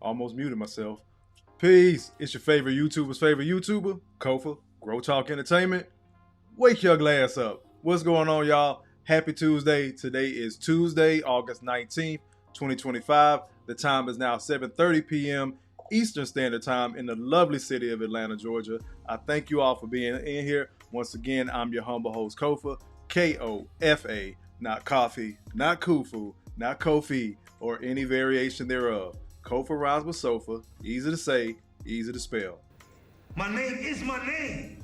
Almost muted myself. Peace. It's your favorite YouTuber's favorite YouTuber, Kofa, Grow Talk Entertainment. Wake your glass up. What's going on, y'all? Happy Tuesday. Today is Tuesday, August 19th, 2025. The time is now 7:30 p.m. Eastern Standard Time in the lovely city of Atlanta, Georgia. I thank you all for being in here. Once again, I'm your humble host, Kofa, K-O-F-A, not coffee, not kufu, not Kofi, or any variation thereof. Kofa rhymes with sofa, easy to say, easy to spell. My name is my name.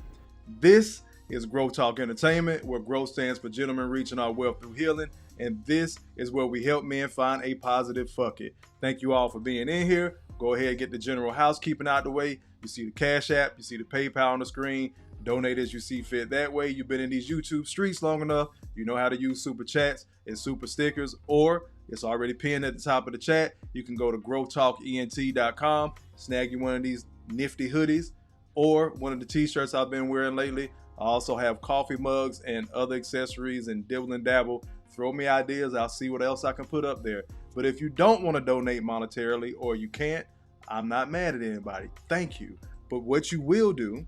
This is Growth Talk Entertainment, where growth stands for gentlemen reaching our wealth through healing, and this is where we help men find a positive fuck it. Thank you all for being in here. Go ahead and get the general housekeeping out the way. You see the Cash App, you see the PayPal on the screen. Donate as you see fit. That way, you've been in these YouTube streets long enough. You know how to use super chats and super stickers, or it's already pinned at the top of the chat. You can go to growthtalkent.com, snag you one of these nifty hoodies, or one of the t-shirts I've been wearing lately. I also have coffee mugs and other accessories and dibble and dabble. Throw me ideas. I'll see what else I can put up there. But if you don't want to donate monetarily or you can't, I'm not mad at anybody. Thank you. But what you will do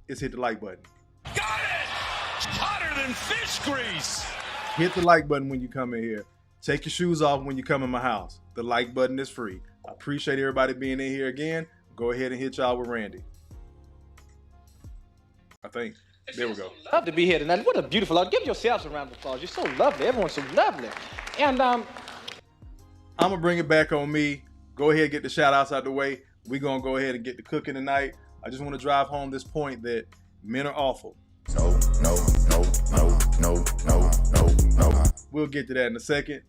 is hit the like button. Got it! Hotter than fish grease. Hit the like button when you come in here. Take your shoes off when you come in my house. The like button is free. I appreciate everybody being in here again. Go ahead and hit y'all with Randy. I think. There we go. Love to be here tonight. What a beautiful. Give yourselves a round of applause. You're so lovely. Everyone's so lovely. And I'm gonna bring it back on me. Go ahead and get the shout outs out the way. We're gonna go ahead and get the cooking tonight. I just want to drive home this point that men are awful. No. We'll get to that in a second.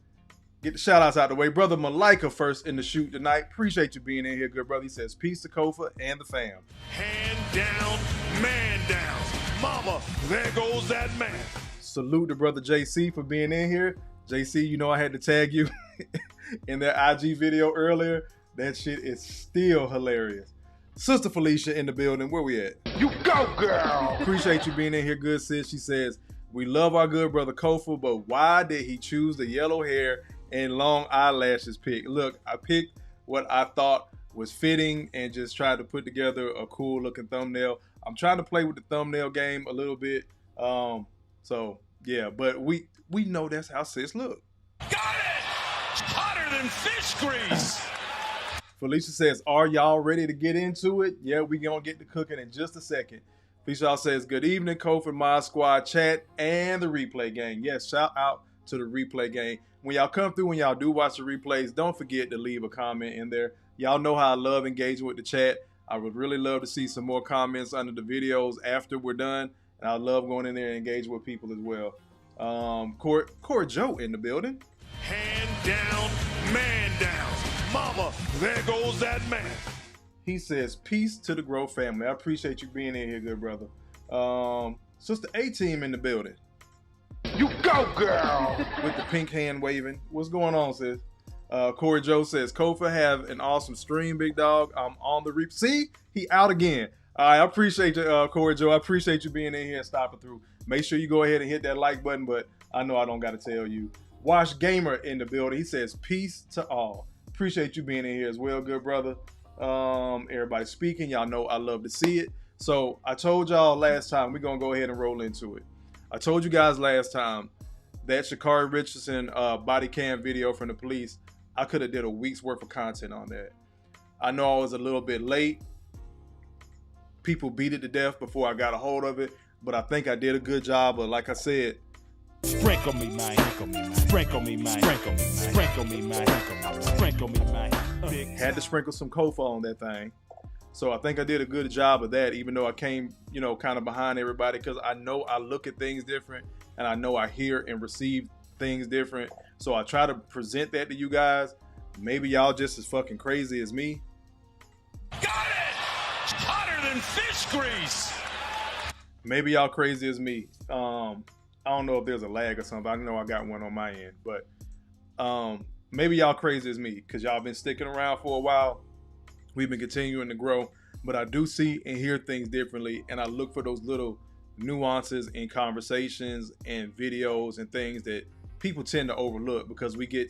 Get the shout outs out the way. Brother Malika first in the shoot tonight. Appreciate you being in here, good brother. He says peace to Kofa and the fam. Hand down, man down. Mama, there goes that man. Salute to brother JC for being in here. JC, you know I had to tag you in that IG video earlier. That shit is still hilarious. Sister Felicia in the building. Where we at? You go, girl. Appreciate you being in here, good sis. She says, we love our good brother Kofa, but why did he choose the yellow hair and long eyelashes pick? Look, I picked what I thought was fitting and just tried to put together a cool looking thumbnail. I'm trying to play with the thumbnail game a little bit. So yeah, but we know that's how sis look. Got it! Hotter than fish grease. Felicia says, are y'all ready to get into it? Yeah, we gonna get to cooking in just a second. Felicia says, good evening, Kofa, my squad chat, and the replay gang. Yes, shout out to the replay gang. When y'all come through, when y'all do watch the replays, don't forget to leave a comment in there. Y'all know how I love engaging with the chat. I would really love to see some more comments under the videos after we're done. And I love going in there and engaging with people as well. Corey Joe in the building. Hand down, man down. Mama, there goes that man. He says, peace to the Grow family. I appreciate you being in here, good brother. Sister A-Team in the building. You go, girl. With the pink hand waving. What's going on, sis? Corey Joe says, Kofa have an awesome stream, big dog. I'm on the reap. See, he out again. I appreciate you, Corey Joe. I appreciate you being in here and stopping through. Make sure you go ahead and hit that like button, but I know I don't got to tell you. Wash Gamer in the building. He says, peace to all. Appreciate you being in here as well, good brother. Everybody speaking. Y'all know I love to see it. So I told y'all last time, we're going to go ahead and roll into it. I told you guys last time that Sha'Carri Richardson body cam video from the police, I could have did a week's worth of content on that. I know I was a little bit late. People beat it to death before I got a hold of it, but I think I did a good job. But like I said, sprinkle me, man. Sprinkle me, man. Sprinkle me, man. Sprinkle me, man. Had to sprinkle some Kofa on that thing. So I think I did a good job of that, even though I came, kind of behind everybody, because I know I look at things different and I know I hear and receive things different. So I try to present that to you guys. Maybe y'all just as fucking crazy as me. Got it! Hotter than fish grease. Maybe y'all crazy as me. I don't know if there's a lag or something. I know I got one on my end, but maybe y'all crazy as me because y'all been sticking around for a while. We've been continuing to grow, but I do see and hear things differently, and I look for those little nuances in conversations and videos and things that people tend to overlook because we get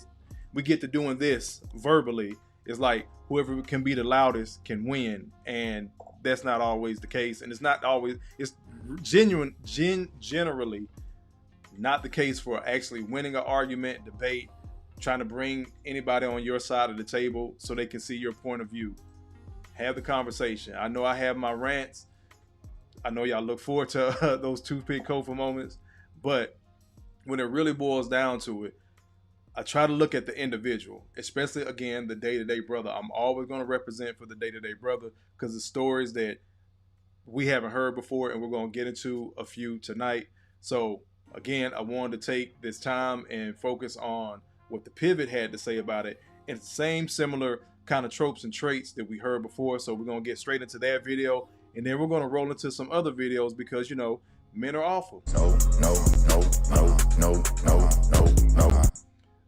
to doing this verbally, it's like whoever can be the loudest can win, and that's not always the case. And it's not always, it's generally not the case for actually winning an argument, debate, trying to bring anybody on your side of the table so they can see your point of view. Have the conversation. I know I have my rants. I know y'all look forward to those toothpick Kofa moments, but when it really boils down to it, I try to look at the individual, especially, again, the day-to-day brother. I'm always going to represent for the day-to-day brother because the stories that we haven't heard before, and we're going to get into a few tonight. So, again, I wanted to take this time and focus on what the Pivot had to say about it, and same similar kind of tropes and traits that we heard before. So we're going to get straight into that video, and then we're going to roll into some other videos because, you know, men are awful. No.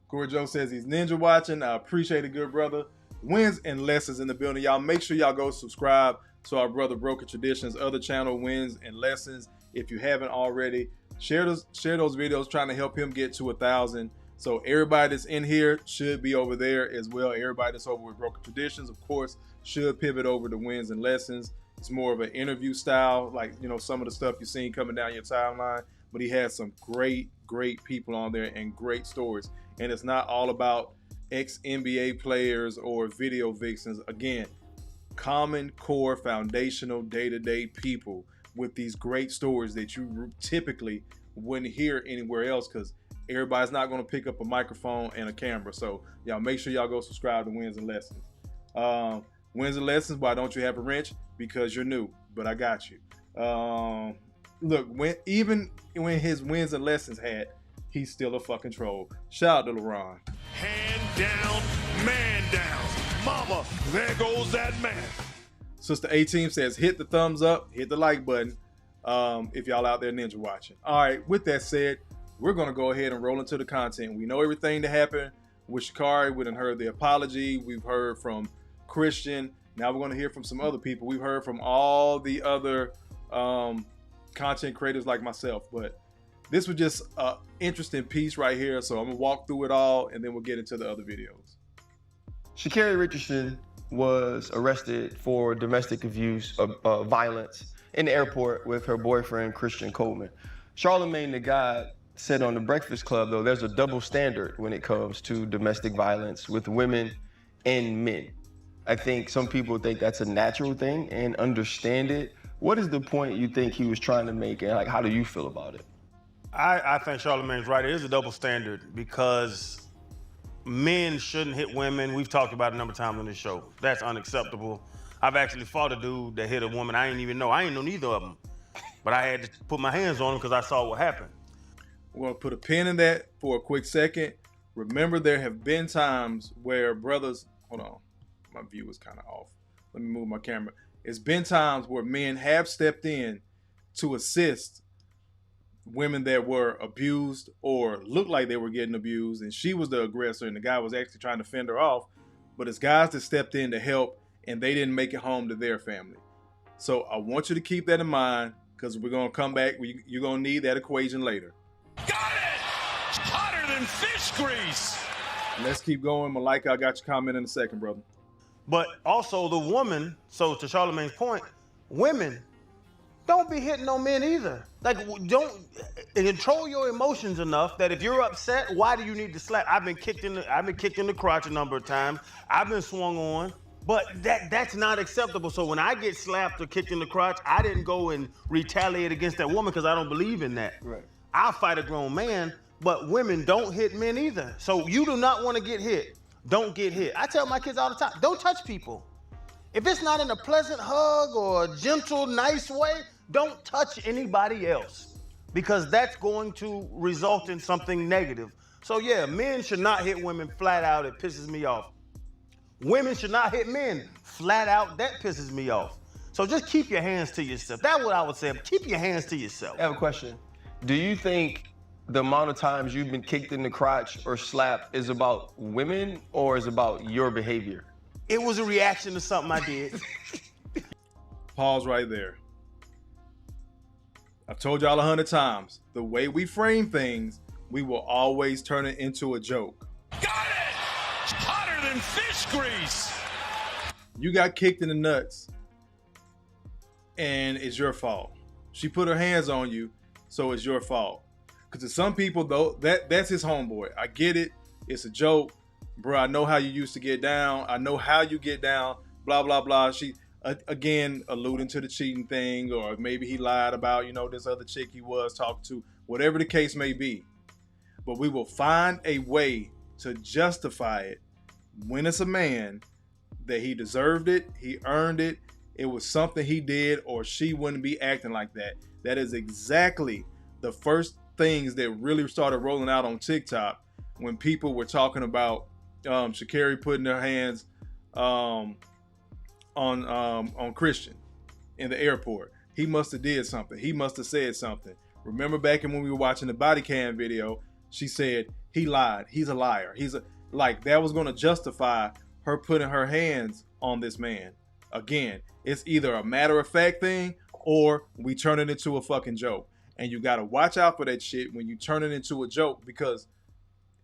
Corey Joe says he's ninja watching. I appreciate it, good brother. Wins and Lessons in the building. Y'all make sure y'all go subscribe to our brother Broken Traditions other channel, Wins and Lessons. If you haven't already, share those videos, trying to help him get to 1,000. So everybody that's in here should be over there as well. Everybody that's over with Broken Traditions, of course, should pivot over to Wins and Lessons. It's more of an interview style, like, you know, some of the stuff you've seen coming down your timeline. But he has some great people on there and great stories. And it's not all about ex-NBA players or video vixens. Again, common core, foundational, day-to-day people with these great stories that you typically wouldn't hear anywhere else because everybody's not going to pick up a microphone and a camera. So y'all make sure y'all go subscribe to Wins and Lessons. Wins and Lessons, why don't you have a wrench? Because you're new, but I got you. Look, even when his Wins and Lessons hat, he's still a fucking troll. Shout out to LeBron. Hand down, man down. Mama, there goes that man. Sister A-Team says, hit the thumbs up, hit the like button if y'all out there ninja watching. All right, with that said, we're going to go ahead and roll into the content. We know everything that happened with sha'carri. We done heard the apology. We've heard from Christian. Now we're going to hear from some other people. We've heard from all the other content creators like myself. But this was just an interesting piece right here. So I'm going to walk through it all, and then we'll get into the other videos. Sha'carri Richardson was arrested for domestic abuse, violence in the airport with her boyfriend, Christian Coleman. Charlamagne the God said on the Breakfast Club, though, there's a double standard when it comes to domestic violence with women and men. I think some people think that's a natural thing and understand it. What is the point you think he was trying to make, and like, how do you feel about it? I think Charlamagne's right. It is a double standard because men shouldn't hit women. We've talked about it a number of times on this show. That's unacceptable. I've actually fought a dude that hit a woman I didn't even know. I didn't know neither of them. But I had to put my hands on him because I saw what happened. We're going to put a pin in that for a quick second. Remember, there have been times where brothers... Hold on. My view is kind of off. Let me move my camera. It's been times where men have stepped in to assist women that were abused or looked like they were getting abused, and she was the aggressor and the guy was actually trying to fend her off. But it's guys that stepped in to help, and they didn't make it home to their family. So I want you to keep that in mind because we're going to come back. You're going to need that equation later. Got it! Hotter than fish grease! Let's keep going. Malika, I got your comment in a second, brother. But also the woman, so to Charlamagne's point, women, don't be hitting on men either. Like, don't control your emotions enough that if you're upset, why do you need to slap? I've been kicked in the crotch a number of times. I've been swung on, but that's not acceptable. So when I get slapped or kicked in the crotch, I didn't go and retaliate against that woman because I don't believe in that. Right. I'll fight a grown man, but women don't hit men either. So you do not want to get hit. Don't get hit. I tell my kids all the time, don't touch people. If it's not in a pleasant hug or a gentle, nice way, don't touch anybody else because that's going to result in something negative. So yeah, men should not hit women flat out. It pisses me off. Women should not hit men flat out. That pisses me off. So just keep your hands to yourself. That's what I would say. Keep your hands to yourself. I have a question. Do you think the amount of times you've been kicked in the crotch or slapped is about women or is about your behavior? It was a reaction to something I did. Pause right there. I've told y'all 100 times, the way we frame things, we will always turn it into a joke. Got it! Hotter than fish grease. You got kicked in the nuts, and it's your fault. She put her hands on you, so it's your fault. Because to some people, though, that's his homeboy. I get it. It's a joke. Bro, I know how you used to get down. I know how you get down. Blah, blah, blah. She, again, alluding to the cheating thing, or maybe he lied about, this other chick he was talking to. Whatever the case may be. But we will find a way to justify it when it's a man that he deserved it, he earned it, it was something he did, or she wouldn't be acting like that. That is exactly the first things that really started rolling out on TikTok when people were talking about sha'carri putting her hands on Christian in the airport. He must have did something. He must have said something. Remember back when we were watching the body cam video, she said he lied. He's a liar. That was going to justify her putting her hands on this man. Again, it's either a matter of fact thing or we turn it into a fucking joke. And you got to watch out for that shit when you turn it into a joke, because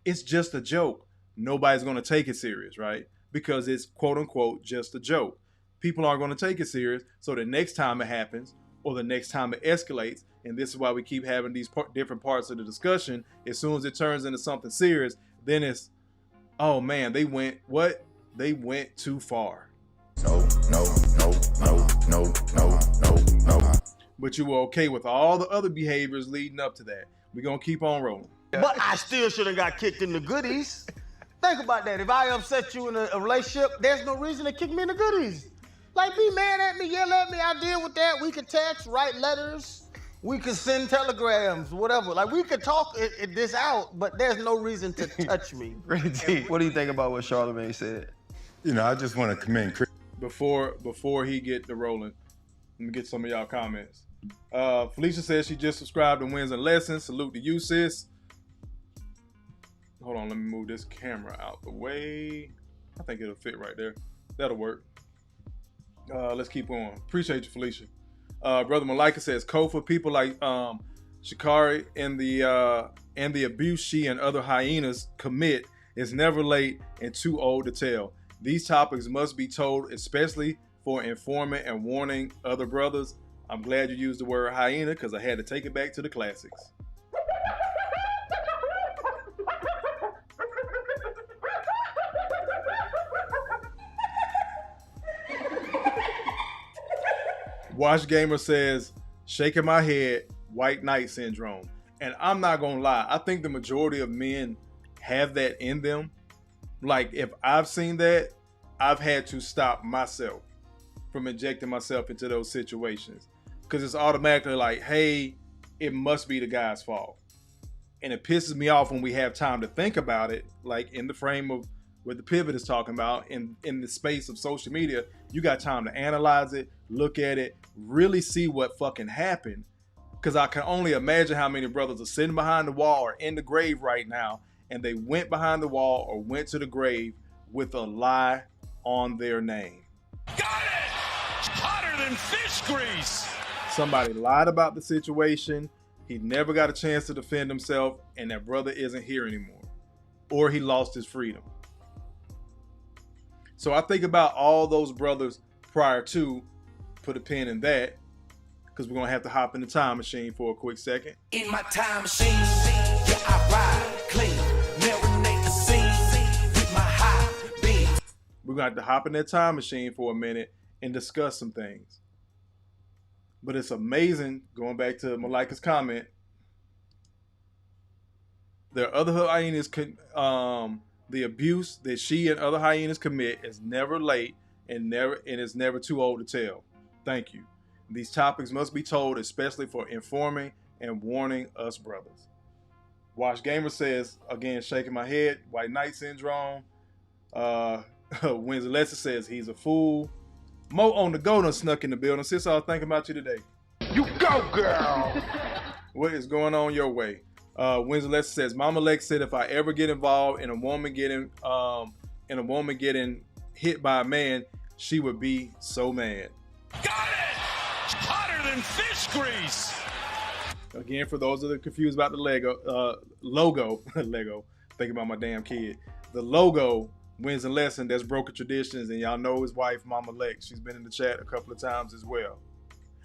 it's just a joke. Nobody's going to take it serious, right? Because it's quote unquote just a joke. People aren't going to take it serious. So the next time it happens or the next time it escalates, and this is why we keep having these different parts of the discussion, as soon as it turns into something serious, then it's, oh man, they went too far. No. But you were okay with all the other behaviors leading up to that. We're going to keep on rolling. But I still should have got kicked in the goodies. Think about that. If I upset you in a relationship, there's no reason to kick me in the goodies. Like, be mad at me, yell at me, I deal with that. We could text, write letters. We could send telegrams, whatever. Like, we could talk this out, but there's no reason to touch me. Really deep. What do you think about what Charlamagne said? I just want to commend Chris. Before he get to rolling, let me get some of y'all comments. Felicia says she just subscribed to Wins and Lessons. Salute to you, sis. Hold on, let me move this camera out the way. I think it'll fit right there. That'll work. Let's keep going. Appreciate you, Felicia. Brother Malika says, for people like sha'carri and the abuse she and other hyenas commit is never late and too old to tell. These topics must be told, especially for informing and warning other brothers. I'm glad you used the word hyena because I had to take it back to the classics. Wash Gamer says, shaking my head, white knight syndrome. And I'm not gonna lie, I think the majority of men have that in them. Like, if I've seen that, I've had to stop myself from injecting myself into those situations. Because it's automatically like, hey, it must be the guy's fault. And it pisses me off when we have time to think about it, like in the frame of what the pivot is talking about, in the space of social media, you got time to analyze it, look at it, really see what fucking happened. Because I can only imagine how many brothers are sitting behind the wall or in the grave right now, and they went behind the wall or went to the grave with a lie on their name. Got it! Hotter than fish grease. Somebody lied about the situation. He never got a chance to defend himself, and that brother isn't here anymore. Or he lost his freedom. So I think about all those brothers prior to, put a pin in that, because we're going to have to hop in the time machine for a quick second. In my time machine, yeah, I ride clean, marinate the scene with my high beam. We're going to have to hop in that time machine for a minute and discuss some things. But it's amazing, going back to Malika's comment, there are other hyenas, the abuse that she and other hyenas commit is never late and is never too old to tell. Thank you. These topics must be told, especially for informing and warning us brothers. Wash Gamer says, again, shaking my head, white knight syndrome. Wednesday Lesson says he's a fool. Mo on the go done snuck in the building. Sis, I was thinking about you today. You go, girl. What is going on your way? Wednesday Lesson says, Mama Lex said if I ever get involved in a woman getting hit by a man, she would be so mad. Got it! Hotter than fish grease. Again, for those that are confused about the logo, Lego, thinking about my damn kid. The logo Wins and lesson that's broken traditions, and y'all know his wife, Mama Lex. She's been in the chat a couple of times as well.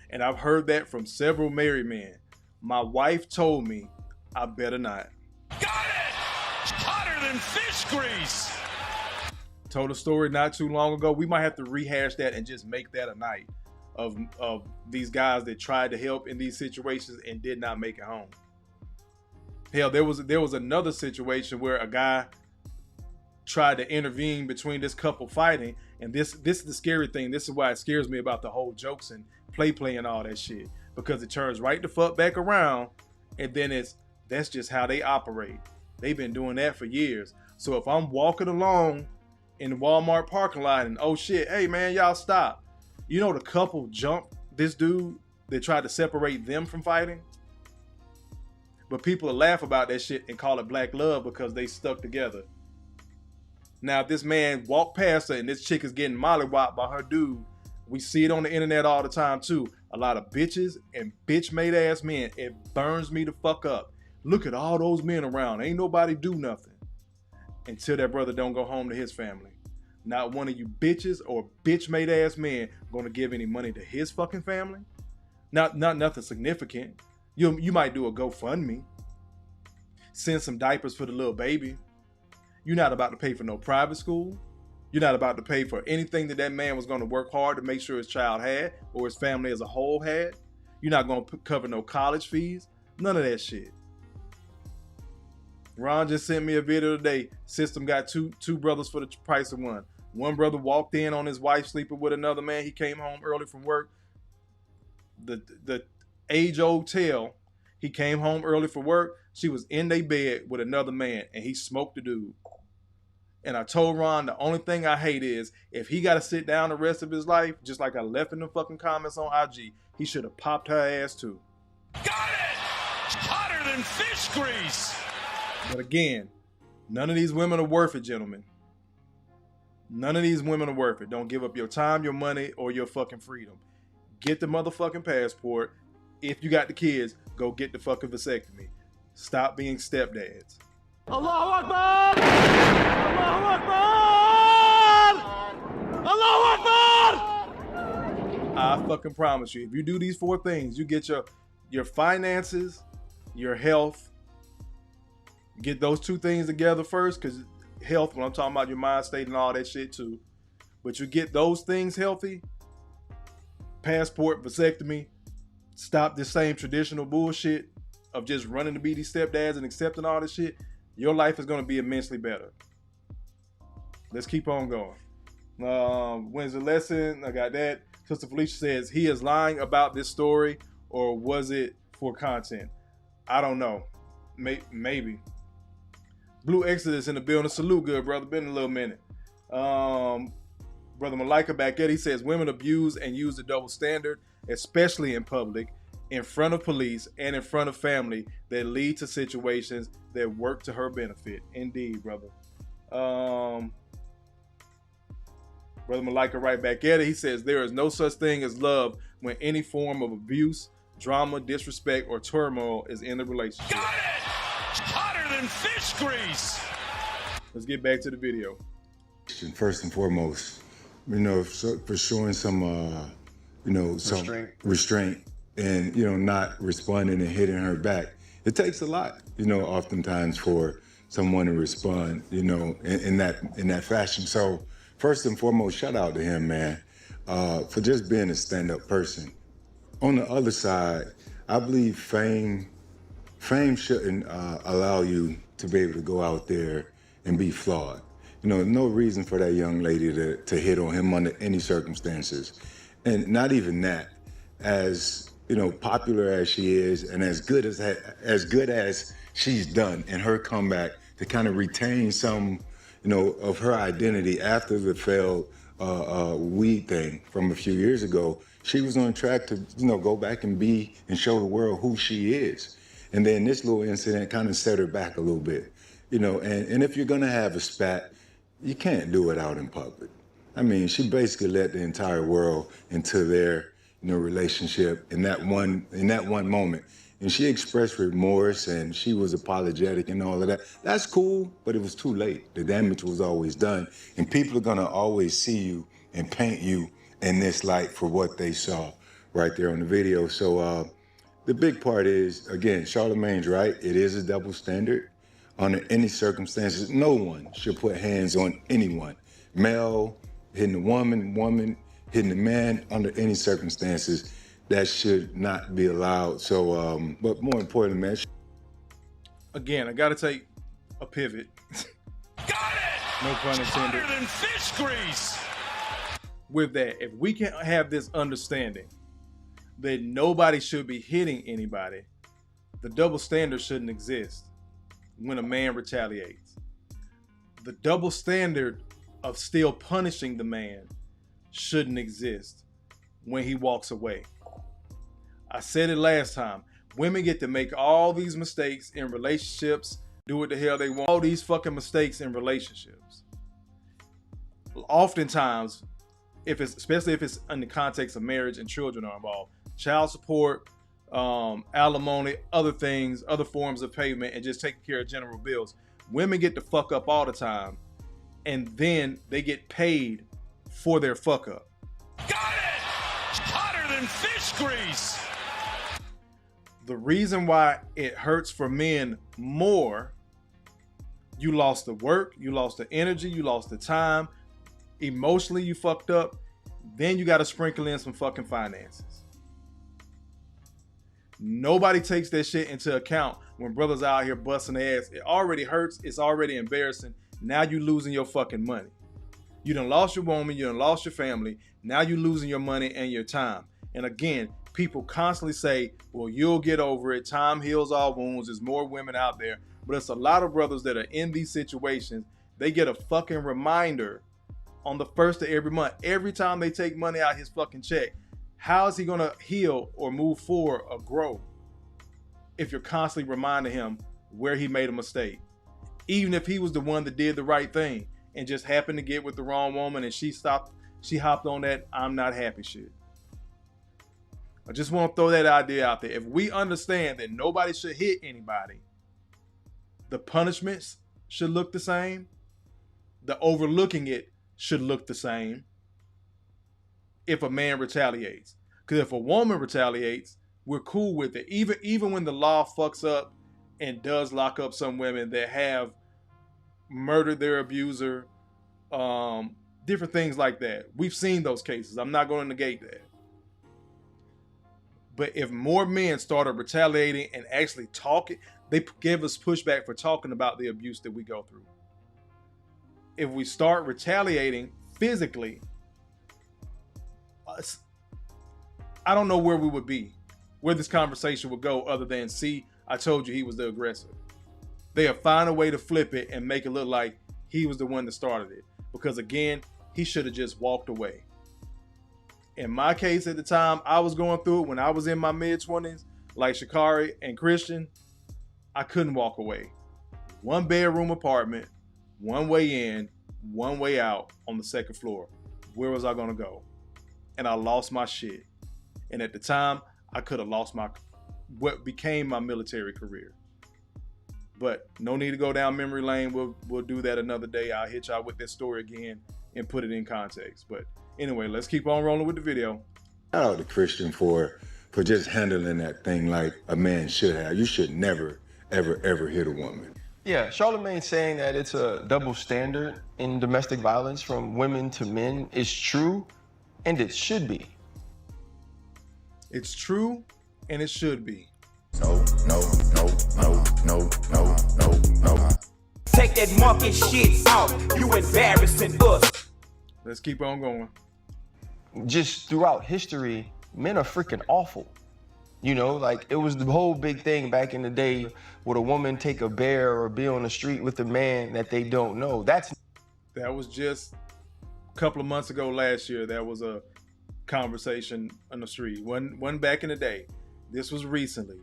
And I've heard that from several married men. My wife told me I better not. Got it! Hotter than fish grease! Told a story not too long ago. We might have to rehash that and just make that a night of these guys that tried to help in these situations and did not make it home. Hell, there was another situation where a guy tried to intervene between this couple fighting, and this is the scary thing. This is why it scares me about the whole jokes and play and all that shit, because it turns right the fuck back around, and then that's just how they operate. They've been doing that for years. So if I'm walking along in the Walmart parking lot and oh shit, hey man, y'all stop. You know the couple jumped this dude that tried to separate them from fighting? But people will laugh about that shit and call it black love because they stuck together. Now, if this man walked past her and this chick is getting mollywopped by her dude, we see it on the internet all the time too. A lot of bitches and bitch-made ass men. It burns me the fuck up. Look at all those men around. Ain't nobody do nothing. Until that brother don't go home to his family. Not one of you bitches or bitch-made ass men gonna give any money to his fucking family. Not nothing significant. You might do a GoFundMe. Send some diapers for the little baby. You're not about to pay for no private school. You're not about to pay for anything that man was going to work hard to make sure his child had or his family as a whole had. You're not going to cover no college fees. None of that shit. Ron just sent me a video today. System got two brothers for the price of one. One brother walked in on his wife sleeping with another man. He came home early from work. The age-old tale. He came home early for work. She was in their bed with another man, and he smoked the dude. And I told Ron, the only thing I hate is if he got to sit down the rest of his life, just like I left in the fucking comments on IG, he should have popped her ass too. Got it! Hotter than fish grease! But again, none of these women are worth it, gentlemen. None of these women are worth it. Don't give up your time, your money, or your fucking freedom. Get the motherfucking passport. If you got the kids, go get the fucking vasectomy. Stop being stepdads. Allahu Akbar! Allahu Akbar! Allahu Akbar! I fucking promise you, if you do these 4 things, you get your finances, your health. Get those 2 things together first, because health, when I'm talking about your mind state and all that shit too. But you get those things healthy, passport, vasectomy, stop this same traditional bullshit of just running to be these stepdads and accepting all this shit, your life is going to be immensely better. Let's keep on going. When's the lesson? I got that. Sister Felicia says, he is lying about this story, or was it for content? I don't know. Maybe. Blue Exodus in the building. Salute, good brother. Been a little minute. Brother Malika back at, he says, women abuse and use the double standard, especially in public, in front of police, and in front of family, that lead to situations that work to her benefit. Indeed, brother. Brother Malika right back at it. He says, there is no such thing as love when any form of abuse, drama, disrespect, or turmoil is in the relationship. Got it! Hotter than fish grease! Let's get back to the video. First and foremost, for showing some, some restraint and, not responding and hitting her back. It takes a lot, oftentimes for someone to respond, in that fashion. So first and foremost, shout out to him, man, for just being a stand-up person. On the other side, I believe fame shouldn't allow you to be able to go out there and be flawed. No reason for that young lady to hit on him under any circumstances. And not even that, as popular as she is and as good as she's done in her comeback to kind of retain some, of her identity after the failed weed thing from a few years ago, she was on track to, go back and be and show the world who she is. And then this little incident kind of set her back a little bit, and if you're gonna have a spat, you can't do it out in public. I mean, she basically let the entire world into their, relationship in that one moment. And she expressed remorse and she was apologetic and all of that. That's cool, but it was too late. The damage was always done. And people are gonna always see you and paint you in this light for what they saw right there on the video. So the big part is, again, Charlamagne's right. It is a double standard. Under any circumstances, no one should put hands on anyone. Male hitting a woman, woman hitting a man, under any circumstances. That should not be allowed. So, but more importantly, man. Again, I got to take a pivot. Got it! No pun intended. Hotter than fish grease! With that, if we can have this understanding that nobody should be hitting anybody, the double standard shouldn't exist when a man retaliates. The double standard of still punishing the man shouldn't exist when he walks away. I said it last time. Women get to make all these mistakes in relationships, do what the hell they want. All these fucking mistakes in relationships. Oftentimes, especially if it's in the context of marriage and children are involved, child support, alimony, other things, other forms of payment, and just taking care of general bills. Women get to fuck up all the time, and then they get paid for their fuck up. Got it! Hotter than fish grease! The reason why it hurts for men more, you lost the work, you lost the energy, you lost the time, emotionally you fucked up, then you got to sprinkle in some fucking finances. Nobody takes that shit into account when brothers out here busting their ass. It already hurts, it's already embarrassing. Now you losing your fucking money. You done lost your woman, you done lost your family, now you losing your money and your time. And again, people constantly say, well, you'll get over it. Time heals all wounds. There's more women out there. But it's a lot of brothers that are in these situations. They get a fucking reminder on the first of every month. Every time they take money out his fucking check. How is he going to heal or move forward or grow if you're constantly reminding him where he made a mistake? Even if he was the one that did the right thing and just happened to get with the wrong woman and she hopped on that I'm not happy shit. I just want to throw that idea out there. If we understand that nobody should hit anybody, the punishments should look the same. The overlooking it should look the same if a man retaliates. Because if a woman retaliates, we're cool with it. Even when the law fucks up and does lock up some women that have murdered their abuser, different things like that. We've seen those cases. I'm not going to negate that. But if more men started retaliating and actually talking, they give us pushback for talking about the abuse that we go through. If we start retaliating physically, I don't know where we would be, where this conversation would go other than, see, I told you he was the aggressor. They'll find a way to flip it and make it look like he was the one that started it. Because again, he should have just walked away. In my case at the time, I was going through it when I was in my mid-20s, like sha'carri and Christian, I couldn't walk away. 1-bedroom apartment, one way in, one way out on the second floor. Where was I going to go? And I lost my shit. And at the time, I could have lost what became my military career. But no need to go down memory lane. We'll do that another day. I'll hit y'all with this story again and put it in context. But anyway, let's keep on rolling with the video. Shout out to Christian for just handling that thing like a man should have. You should never, ever, ever hit a woman. Yeah, Charlamagne saying that it's a double standard in domestic violence from women to men is true, and it should be. It's true, and it should be. No. Take that monkey shit out. You embarrassing us. Let's keep on going. Just throughout history, men are freaking awful. You know, like it was the whole big thing back in the day, would a woman take a bear or be on the street with a man that they don't know? That was just a couple of months ago last year. That was a conversation on the street. One back in the day. This was recently.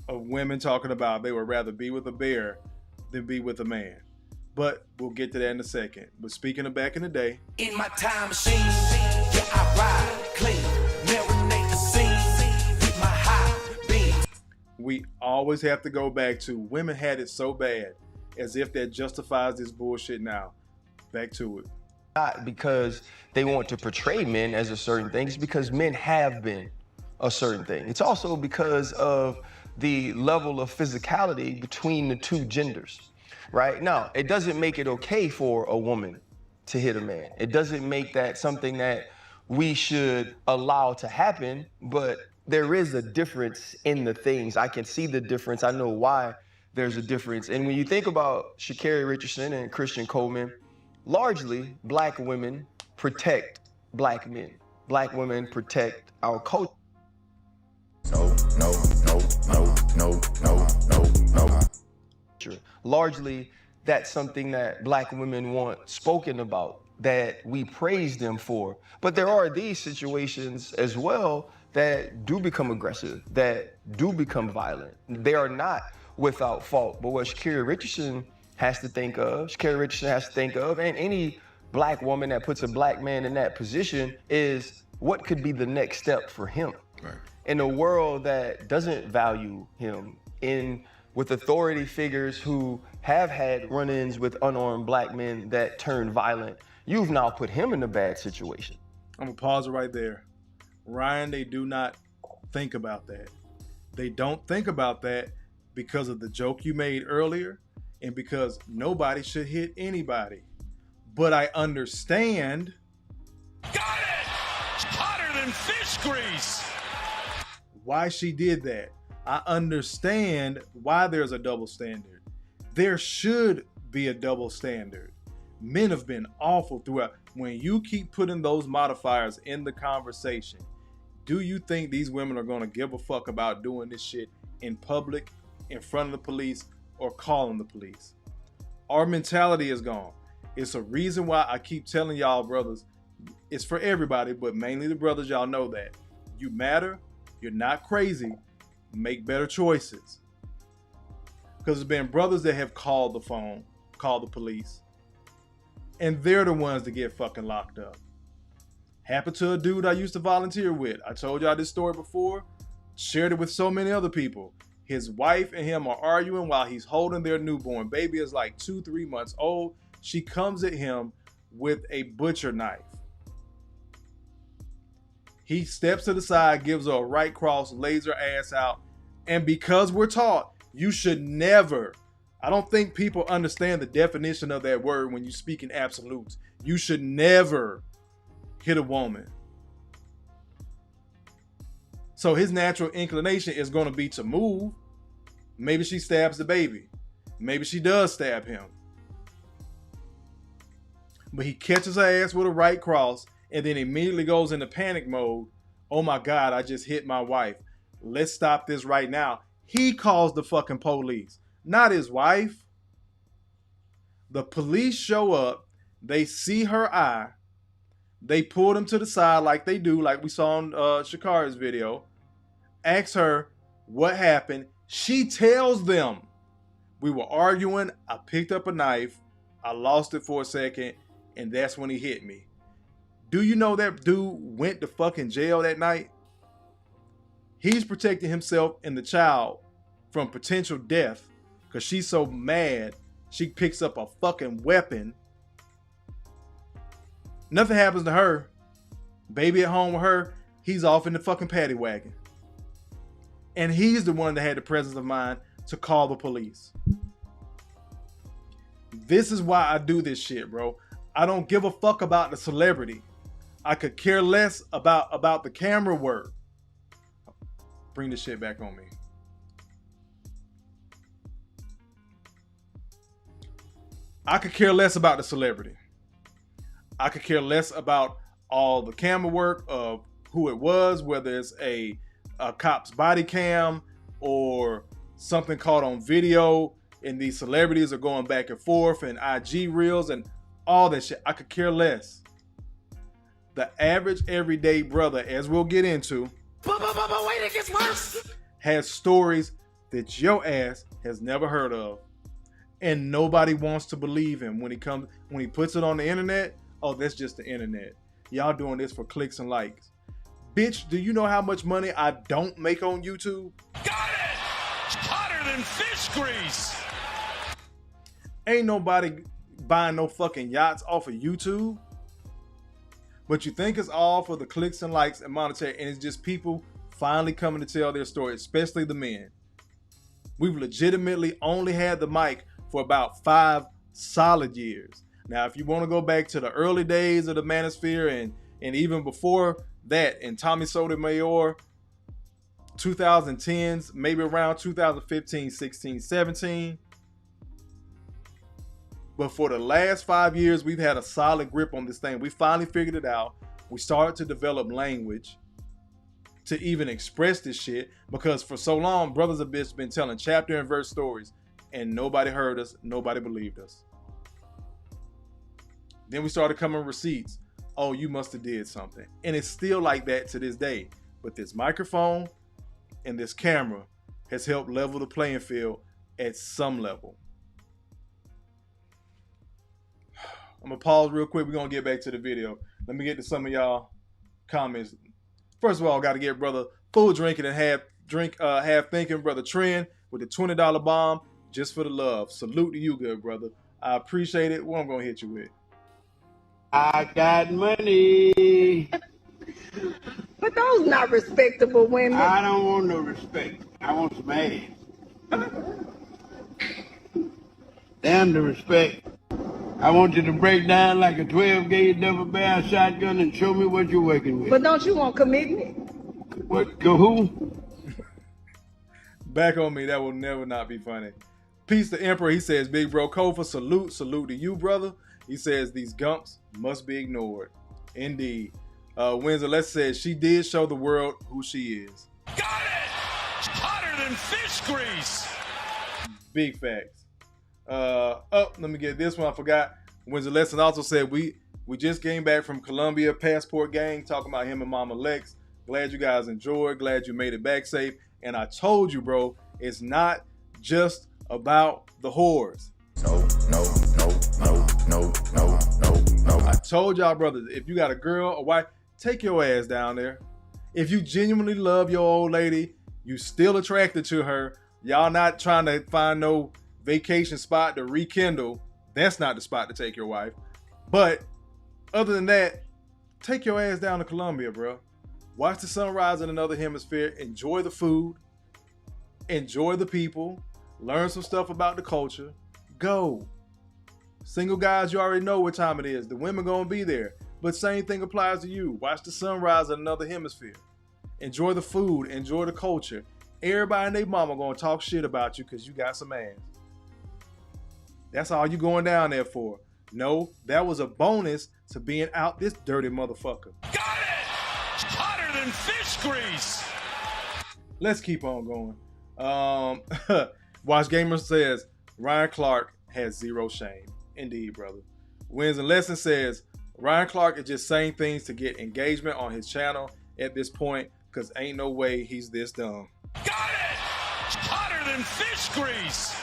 Of women talking about they would rather be with a bear than be with a man. But we'll get to that in a second. But speaking of back in the day. In my time machine, yeah, I ride clean. Never we always have to go back to women had it so bad, as if that justifies this bullshit now. Back to it. Not because they want to portray men as a certain thing, it's because men have been a certain thing. It's also because of the level of physicality between the two genders, right? Now, it doesn't make it okay for a woman to hit a man. It doesn't make that something that we should allow to happen, but there is a difference in the things. I can see the difference. I know why there's a difference. And when you think about sha'carri Richardson and Christian Coleman, largely black women protect black men. Black women protect our culture. No. Largely, that's something that black women want spoken about, that we praise them for. But there are these situations as well that do become aggressive, that do become violent. They are not without fault. But what sha'carri Richardson has to think of, and any black woman that puts a black man in that position, is what could be the next step for him. Right. In a world that doesn't value him, with authority figures who have had run-ins with unarmed black men that turn violent, you've now put him in a bad situation. I'm gonna pause it right there. Ryan, they do not think about that. They don't think about that because of the joke you made earlier and because nobody should hit anybody. But I understand. Got it! Hotter than fish grease! Why she did that. I understand why there's a double standard. There should be a double standard. Men have been awful throughout. When you keep putting those modifiers in the conversation, do you think these women are going to give a fuck about doing this shit in public, in front of the police, or calling the police? Our mentality is gone. It's a reason why I keep telling y'all, brothers, it's for everybody, but mainly the brothers, y'all know that. You matter. You're not crazy. Make better choices. Because there's been brothers that have called the phone, called the police, and they're the ones that get fucking locked up. Happened to a dude I used to volunteer with. I told y'all this story before, shared it with so many other people. His wife and him are arguing while he's holding their newborn. Baby is like 2-3 months old. She comes at him with a butcher knife. He steps to the side, gives her a right cross, lays her ass out. And because we're taught, you should never, I don't think people understand the definition of that word when you speak in absolutes. You should never hit a woman. So his natural inclination is going to be to move. Maybe she stabs the baby. Maybe she does stab him. But he catches her ass with a right cross and then immediately goes into panic mode. Oh my God, I just hit my wife. Let's stop this right now. He calls the fucking police, not his wife. The police show up. They see her eye. They pulled him to the side like they do, like we saw in sha'carri's video. Ask her what happened. She tells them, we were arguing. I picked up a knife. I lost it for a second. And that's when he hit me. Do you know that dude went to fucking jail that night? He's protecting himself and the child from potential death because she's so mad she picks up a fucking weapon. Nothing happens to her. Baby at home with her, he's off in the fucking paddy wagon. And he's the one that had the presence of mind to call the police. This is why I do this shit, bro. I don't give a fuck about the celebrity. I could care less about the camera work. Bring this shit back on me. I could care less about the celebrity. I could care less about all the camera work of who it was, whether it's a cop's body cam or something caught on video and these celebrities are going back and forth and IG reels and all that shit. I could care less. The average everyday brother, as we'll get into, Wait, it gets worse. has stories that your ass has never heard of. And nobody wants to believe him when he puts it on the internet. Oh, that's just the internet. Y'all doing this for clicks and likes. Bitch, do you know how much money I don't make on YouTube? Got it! Hotter than fish grease. Ain't nobody buying no fucking yachts off of YouTube. But you think it's all for the clicks and likes and monetary, and it's just people finally coming to tell their story, especially the men. We've legitimately only had the mic for about 5 solid years. Now, if you want to go back to the early days of the manosphere and even before that, in Tommy Sotomayor, 2010s, maybe around 2015, 16, 17. But for the last 5 years, we've had a solid grip on this thing. We finally figured it out. We started to develop language to even express this shit, because for so long, brothers of bitch been telling chapter and verse stories and nobody heard us, nobody believed us. Then we started coming receipts. Oh, you must have did something. And it's still like that to this day. But this microphone and this camera has helped level the playing field at some level. I'm gonna pause real quick. We're gonna get back to the video. Let me get to some of y'all comments. First of all, got to get brother Full Drinking and Half Thinking, brother Trend, with the $20 bomb just for the love. Salute to you, good brother. I appreciate it. What I'm gonna hit you with? I got money. But those not respectable women. I don't want no respect. I want some ass. Damn the respect. I want you to break down like a 12-gauge double-barrel shotgun and show me what you're working with. But don't you want commitment? What? Go who? Back on me. That will never not be funny. Peace to Emperor. He says, Big Bro Kofa, salute to you, brother. He says, these gumps must be ignored. Indeed. Winsor Let's says, she did show the world who she is. Got it! Hotter than fish grease. Big facts. Let me get this one. I forgot. Winsor Lesson also said, we just came back from Columbia Passport Gang, talking about him and Mama Lex. Glad you guys enjoyed. Glad you made it back safe. And I told you, bro, it's not just about the whores. No. I told y'all, brothers, if you got a girl or wife, take your ass down there. If you genuinely love your old lady, you still attracted to her, y'all not trying to find no vacation spot to rekindle, that's not the spot to take your wife. But other than that, take your ass down to Columbia, bro. Watch the sunrise in another hemisphere. Enjoy the food. Enjoy the people. Learn some stuff about the culture. Go. Single guys, you already know what time it is. The women gonna be there. But same thing applies to you. Watch the sunrise in another hemisphere. Enjoy the food. Enjoy the culture. Everybody and their mama gonna talk shit about you because you got some ass. That's all you going down there for. No, that was a bonus to being out this dirty motherfucker. Got it! Hotter than fish grease. Let's keep on going. Watch Gamer says, Ryan Clark has zero shame. Indeed, brother. Wins and Lesson says, Ryan Clark is just saying things to get engagement on his channel at this point, because ain't no way he's this dumb. Got it! Hotter than fish grease.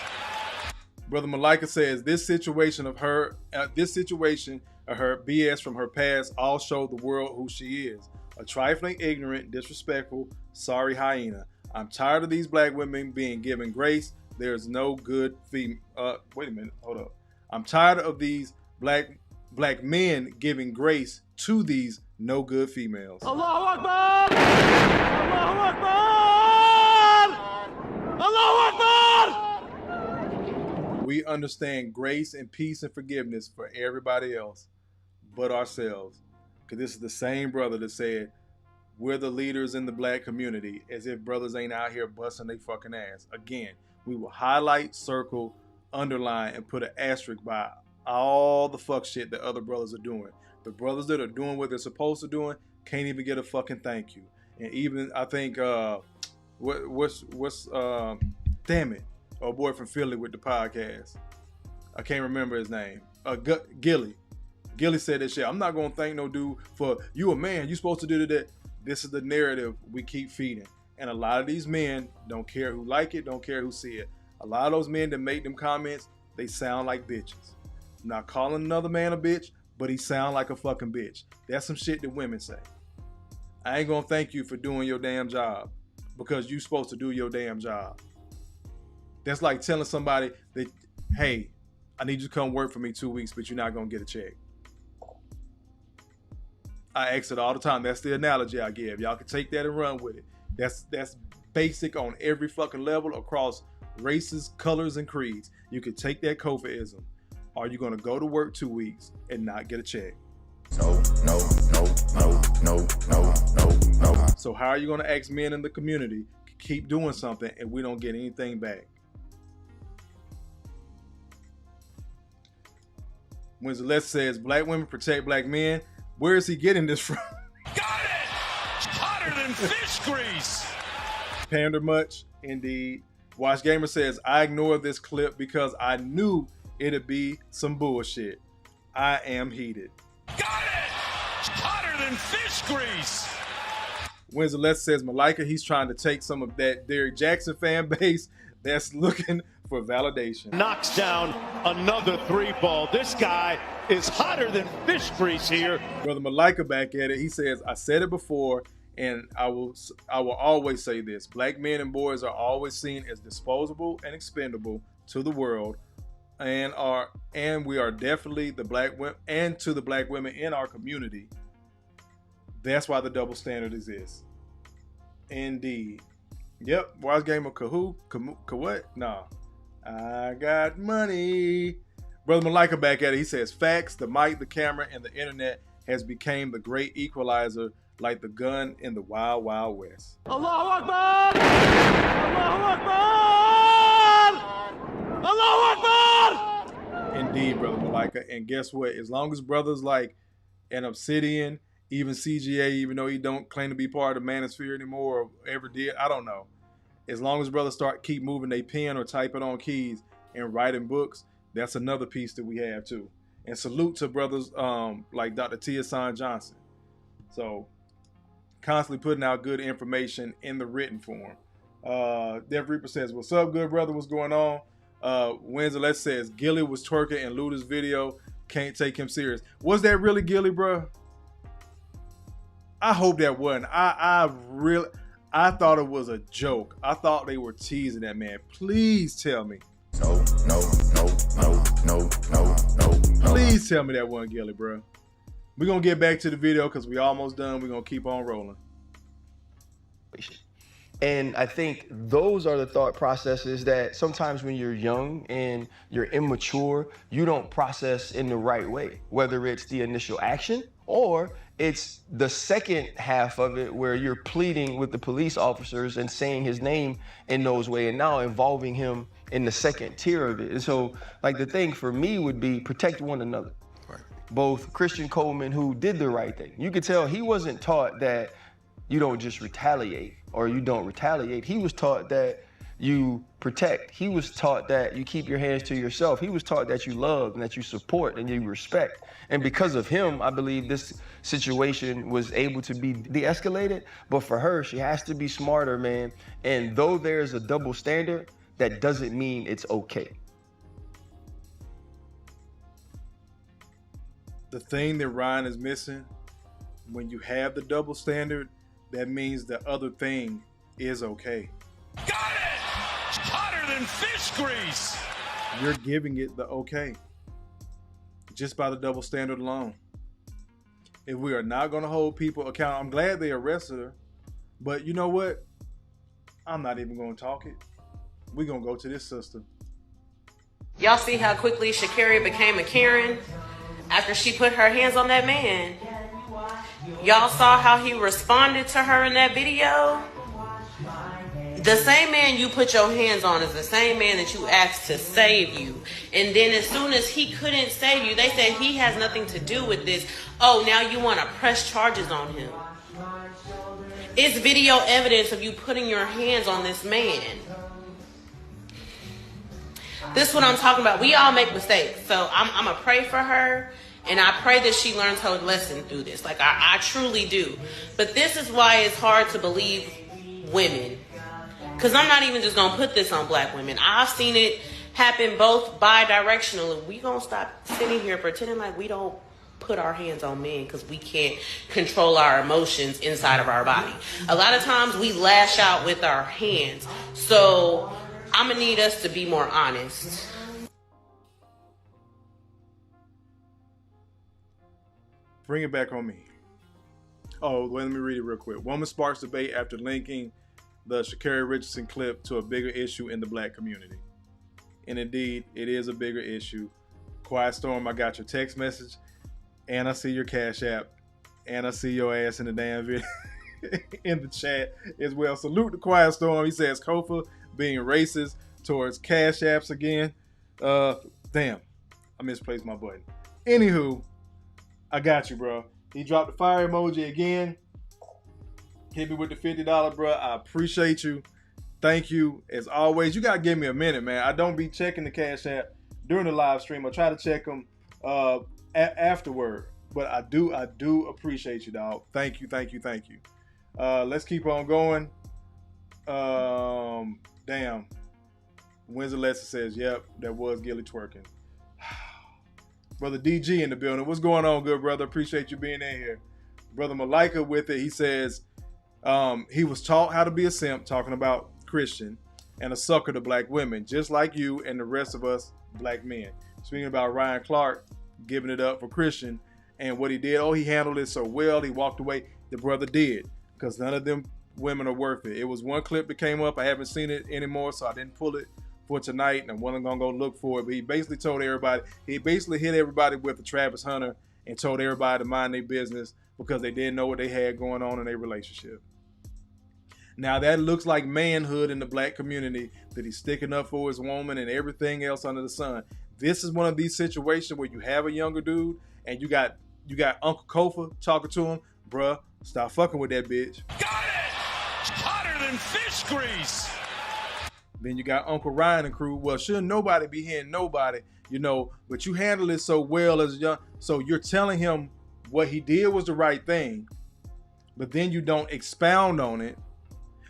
Brother Malika says, this situation of her BS from her past all showed the world who she is. A trifling, ignorant, disrespectful, sorry hyena. I'm tired of these black women being given grace. There's no good female. Wait a minute, hold up. I'm tired of these black men giving grace to these no good females. Allahu Akbar! Allahu Akbar! Allahu Akbar! We understand grace and peace and forgiveness for everybody else but ourselves. Because this is the same brother that said, we're the leaders in the black community, as if brothers ain't out here busting their fucking ass. Again, we will highlight, circle, underline, and put an asterisk by all the fuck shit that other brothers are doing. The brothers that are doing what they're supposed to doing can't even get a fucking thank you. And even, I think, damn it, our boy from Philly with the podcast. I can't remember his name. Gilly. Gilly said that shit. I'm not going to thank no dude for, you a man, you supposed to do that. This is the narrative we keep feeding. And a lot of these men don't care who like it, don't care who see it. A lot of those men that make them comments, they sound like bitches. I'm not calling another man a bitch, but he sound like a fucking bitch. That's some shit that women say. I ain't gonna thank you for doing your damn job because you supposed to do your damn job. That's like telling somebody that, hey, I need you to come work for me 2 weeks, but you're not going to get a check. I ask it all the time. That's the analogy I give. Y'all can take that and run with it. That's basic on every fucking level across races, colors, and creeds. You could take that Kofiism. Are you going to go to work 2 weeks and not get a check? No. So how are you going to ask men in the community to keep doing something and we don't get anything back? When Celeste says black women protect black men, where is he getting this from? Got it! Hotter than fish grease! Pander much, indeed. Watch Gamer says, I ignored this clip because I knew it'd be some bullshit. I am heated. Got it! Hotter than fish grease! When Celeste says, Malika, he's trying to take some of that Derrick Jackson fan base that's looking for validation. Knocks down another 3-ball. This guy is hotter than fish grease here. Brother Malika back at it. He says, I said it before, and I will always say this. Black men and boys are always seen as disposable and expendable to the world, and we are definitely the black women and to the black women in our community. That's why the double standard exists. Indeed. Yep. Wise game of what? Nah. I got money. Brother Malika back at it. He says, facts, the mic, the camera, and the internet has become the great equalizer, like the gun in the Wild Wild West. Allahu Akbar! Allahu Akbar! Allahu Akbar! Indeed, Brother Malika. And guess what? As long as brothers like an Obsidian, even CGA, even though he don't claim to be part of the Manosphere anymore or ever did, I don't know. As long as brothers keep moving their pen or typing on keys and writing books, that's another piece that we have too. And salute to brothers like Dr. T. Hassan Johnson. So constantly putting out good information in the written form. Dev Reaper says, what's up, good brother? What's going on? Winslow says, Gilly was twerking in Luda's video. Can't take him serious. Was that really Gilly, bro? I hope that wasn't. I thought it was a joke. I thought they were teasing that man. Please tell me. No. Please tell me that wasn't Gilly, bro. We're going to get back to the video because we almost done. We're going to keep on rolling. And I think those are the thought processes that sometimes when you're young and you're immature, you don't process in the right way, whether it's the initial action or it's the second half of it where you're pleading with the police officers and saying his name in those ways and now involving him in the second tier of it. And so like the thing for me would be protect one another. Right. Both Christian Coleman, who did the right thing. You could tell he wasn't taught that you don't just retaliate or you don't retaliate. He was taught that you protect. He was taught that you keep your hands to yourself. He was taught that you love and that you support and you respect. And because of him, I believe this situation was able to be de-escalated. But for her, she has to be smarter, man. And though there's a double standard, that doesn't mean it's okay. The thing that Ryan is missing, when you have the double standard, that means the other thing is okay. Got it! Hotter than fish grease! You're giving it the okay. Just by the double standard alone. If we are not going to hold people accountable, I'm glad they arrested her. But you know what? I'm not even going to talk it. We're going to go to this sister. Y'all see how quickly sha'carri became a Karen after she put her hands on that man? Y'all saw how he responded to her in that video? The same man you put your hands on is the same man that you asked to save you. And then as soon as he couldn't save you, they said he has nothing to do with this. Oh, now you want to press charges on him. It's video evidence of you putting your hands on this man. This is what I'm talking about. We all make mistakes. So I'm going to pray for her. And I pray that she learns her lesson through this. Like, I truly do. But this is why it's hard to believe women. Because I'm not even just going to put this on black women. I've seen it happen both bi-directionally. We going to stop sitting here pretending like we don't put our hands on men because we can't control our emotions inside of our body. A lot of times we lash out with our hands. So I'm gonna need us to be more honest. Bring it back on me. Oh, let me read it real quick. Woman sparks debate after linking the Sha'Carri Richardson clip to a bigger issue in the black community. And indeed, it is a bigger issue. Quiet Storm, I got your text message, and I see your Cash App, and I see your ass in the damn video in the chat as well. Salute to Quiet Storm. He says Kofa being racist towards Cash Apps again. Damn, I misplaced my button. Anywho, I got you, bro. He dropped the fire emoji again. Hit me with the $50, bro. I appreciate you. Thank you. As always, you got to give me a minute, man. I don't be checking the Cash App during the live stream. I try to check them afterward. But I do appreciate you, dog. Thank you. Let's keep on going. Damn. Windsor Lester says, yep, that was Gilly twerking. Brother DG in the building. What's going on, good brother? Appreciate you being in here. Brother Malika with it. He says he was taught how to be a simp, talking about Christian, and a sucker to black women, just like you and the rest of us black men. Speaking about Ryan Clark giving it up for Christian and what he did. Oh, he handled it so well. He walked away. The brother did, because none of them women are worth it. It was one clip that came up. I haven't seen it anymore, so I didn't pull it for tonight, and I wasn't gonna go look for it. But he basically told everybody, he basically hit everybody with the Travis Hunter and told everybody to mind their business because they didn't know what they had going on in their relationship. Now that looks like manhood in the black community, that he's sticking up for his woman and everything else under the sun. This is one of these situations where you have a younger dude and you got Uncle Kofa talking to him, bruh, stop fucking with that bitch. Got it! Hotter than fish grease! Then you got Uncle Ryan and crew. Well, shouldn't nobody be hearing nobody, but you handle it so well as a young. So you're telling him what he did was the right thing, but then you don't expound on it.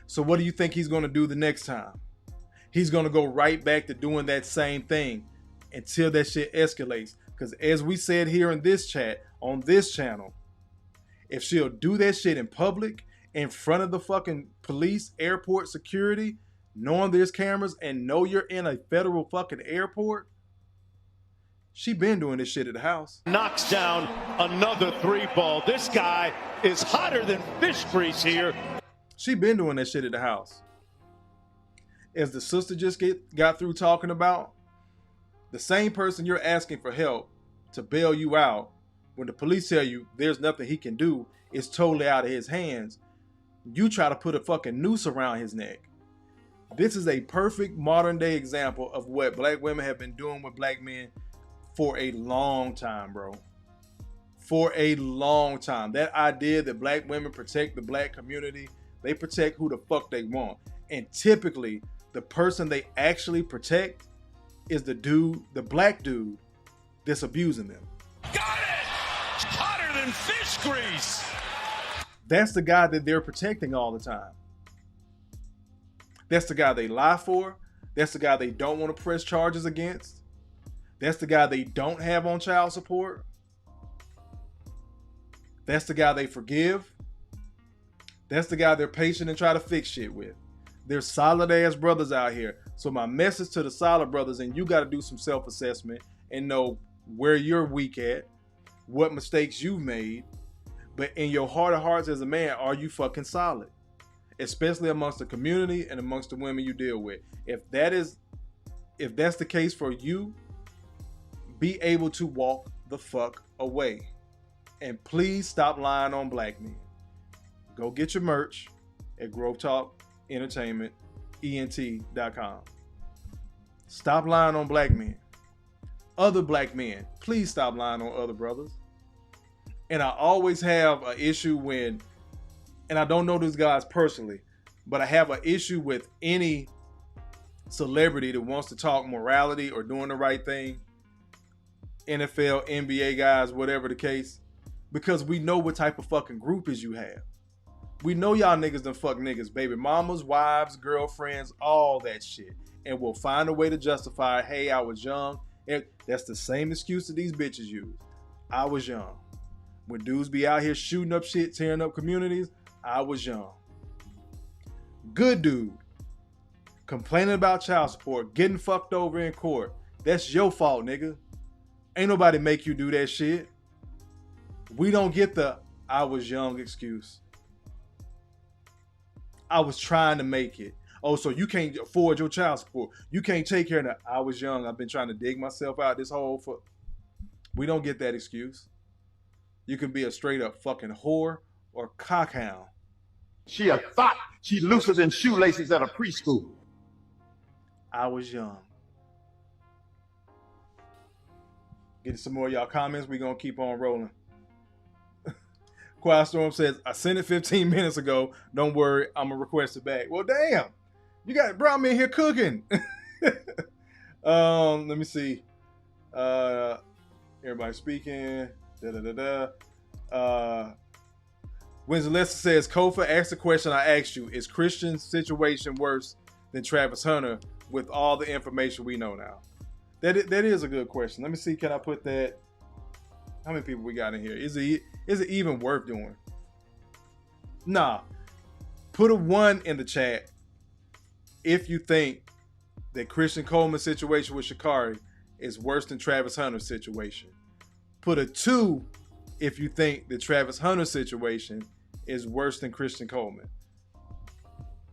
So what do you think he's going to do the next time? He's going to go right back to doing that same thing until that shit escalates. Because as we said here in this chat, on this channel, if she'll do that shit in public, in front of the fucking police, airport security, knowing there's cameras and know you're in a federal fucking airport, she been doing this shit at the house. Knocks down another 3-ball. This guy is hotter than fish grease here. She been doing that shit at the house. As the sister just got through talking about, the same person you're asking for help to bail you out, when the police tell you there's nothing he can do, it's totally out of his hands, you try to put a fucking noose around his neck. This is a perfect modern day example of what black women have been doing with black men for a long time, bro. For a long time. That idea that black women protect the black community, they protect who the fuck they want. And typically, the person they actually protect is the black dude that's abusing them. Got it! Hotter than fish grease! That's the guy that they're protecting all the time. That's the guy they lie for. That's the guy they don't want to press charges against. That's the guy they don't have on child support. That's the guy they forgive. That's the guy they're patient and try to fix shit with. There's solid ass brothers out here. So my message to the solid brothers, and you got to do some self-assessment and know where you're weak at, what mistakes you've made. But in your heart of hearts as a man, are you fucking solid? Especially amongst the community and amongst the women you deal with. If that's the case for you, be able to walk the fuck away. And please stop lying on black men. Go get your merch at Growth Talk Entertainment, ENT.com. Stop lying on black men. Other black men, please stop lying on other brothers. And I always have an issue when, and I don't know these guys personally, but I have an issue with any celebrity that wants to talk morality or doing the right thing. NFL, NBA guys, whatever the case, because we know what type of fucking groupies you have. We know y'all niggas done fuck niggas, baby mamas, wives, girlfriends, all that shit. And we'll find a way to justify, hey, I was young. And that's the same excuse that these bitches use. I was young. When dudes be out here shooting up shit, tearing up communities, I was young. Good dude Complaining about child support, getting fucked over in court. That's your fault, nigga. Ain't nobody make you do that shit. We don't get the I was young excuse. I was trying to make it. Oh, so you can't afford your child support. You can't take care of that. I was young. I've been trying to dig myself out this hole for... We don't get that excuse. You can be a straight up fucking whore or cockhound. She a thought. She looser than shoelaces at a preschool. I was young. Getting some more of y'all comments. We're going to keep on rolling. Quiet Storm says, I sent it 15 minutes ago. Don't worry, I'm going to request it back. Well, damn. You got brought me in here cooking. Let me see. Everybody speaking. Winston Lester says, Kofa, ask the question I asked you. Is Christian's situation worse than Travis Hunter with all the information we know now? That is a good question. Let me see. Can I put that? How many people we got in here? Is it even worth doing? Nah. Put a 1 in the chat if you think that Christian Coleman's situation with Sha'Carri is worse than Travis Hunter's situation. Put a 2 if you think that Travis Hunter's situation is worse than Christian Coleman.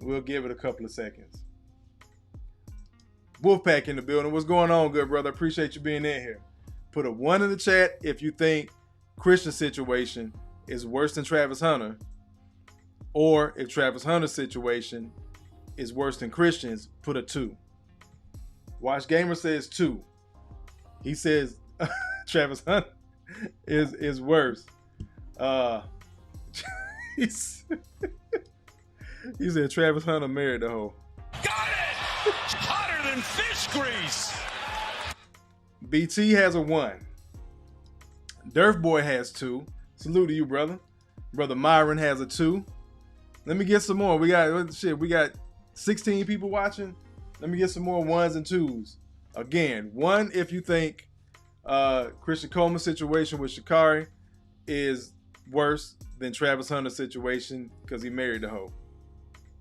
We'll give it a couple of seconds. Wolfpack in the building. What's going on, good brother? Appreciate you being in here. Put a 1 in the chat if you think Christian's situation is worse than Travis Hunter, or if Travis Hunter's situation is worse than Christian's, put a 2. Watch Gamer says 2. He says Travis Hunter is worse. He said Travis Hunter married the hoe. Got it! Hotter than fish grease! BT has a 1. Durf Boy has 2. Salute to you, brother. Brother Myron has a 2. Let me get some more. We got 16 people watching. Let me get some more 1s and 2s. Again, 1 if you think Christian Coleman's situation with Sha'Carri is worse than Travis Hunter's situation because he married the hoe.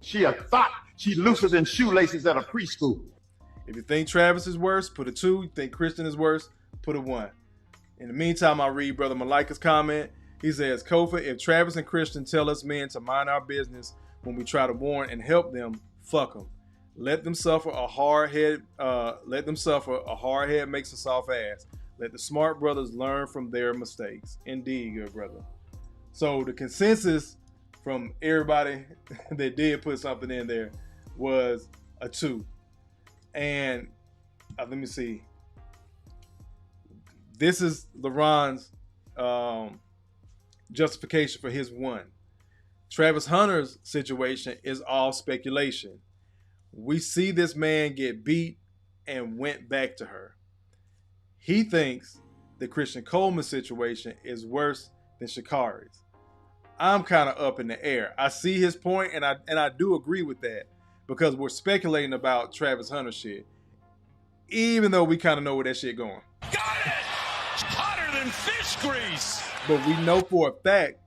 She a thought. She looser than shoelaces at a preschool. If you think Travis is worse, put a 2. You think Christian is worse, put a 1. In the meantime, I'll read Brother Malika's comment. He says, Kofa, if Travis and Christian tell us men to mind our business when we try to warn and help them, fuck them. Let them suffer a hard head. Let them suffer. A hard head makes a soft ass. Let the smart brothers learn from their mistakes. Indeed, good brother. So the consensus from everybody that did put something in there was a 2. And let me see. This is LeBron's justification for his 1. Travis Hunter's situation is all speculation. We see this man get beat and went back to her. He thinks the Christian Coleman situation is worse than Sha'Carri's. I'm kind of up in the air. I see his point, and I do agree with that because we're speculating about Travis Hunter shit, even though we kind of know where that shit going. Got it! Hotter than fish grease! But we know for a fact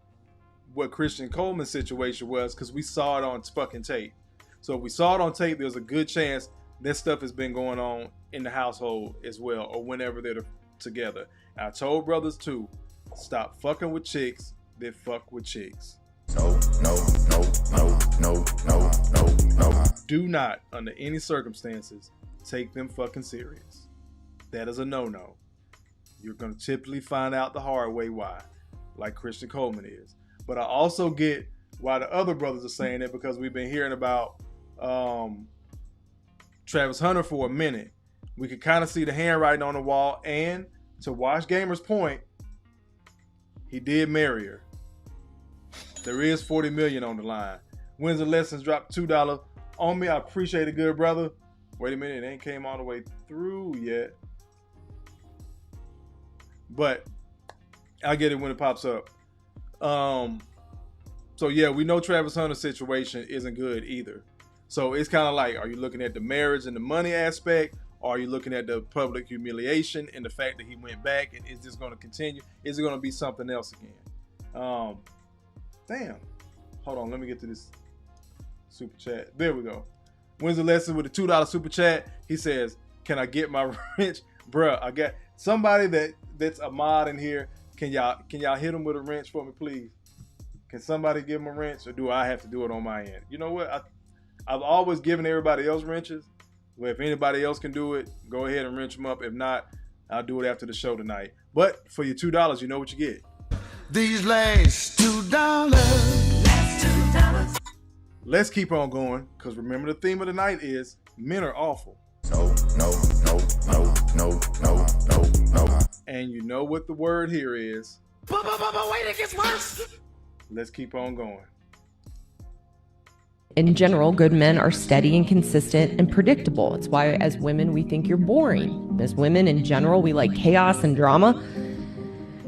what Christian Coleman's situation was because we saw it on fucking tape. So if we saw it on tape, there's a good chance this stuff has been going on in the household as well, or whenever they're together. I told brothers too, stop fucking with chicks that fuck with chicks. No. Do not, under any circumstances, take them fucking serious. That is a no-no. You're going to typically find out the hard way why, like Christian Coleman is. But I also get why the other brothers are saying it because we've been hearing about Travis Hunter for a minute. We could kind of see the handwriting on the wall, and to Watch Gamer's point, he did marry her. There is $40 million on the line. Wins and Lessons dropped $2 on me. I appreciate it, good brother. Wait a minute, it ain't came all the way through yet. But I'll get it when it pops up. So yeah, we know Travis Hunter's situation isn't good either. So it's kind of like, are you looking at the marriage and the money aspect? Or are you looking at the public humiliation and the fact that he went back? And is this going to continue? Is it going to be something else again? Damn. Hold on, let me get to this super chat. There we go. Wednesday Lesson with a $2 super chat. He says, can I get my wrench? Bruh, I got somebody that's a mod in here. Can y'all hit him with a wrench for me, please? Can somebody give him a wrench, or do I have to do it on my end? You know what? I've always given everybody else wrenches. Well, if anybody else can do it, go ahead and wrench them up. If not, I'll do it after the show tonight. But for your $2, you know what you get. These last $2. Let's keep on going, because remember the theme of the night is men are awful. No. And you know what the word here is. But wait, it gets worse. Let's keep on going. In general, good men are steady and consistent and predictable. It's why, as women, we think you're boring. As women, in general, we like chaos and drama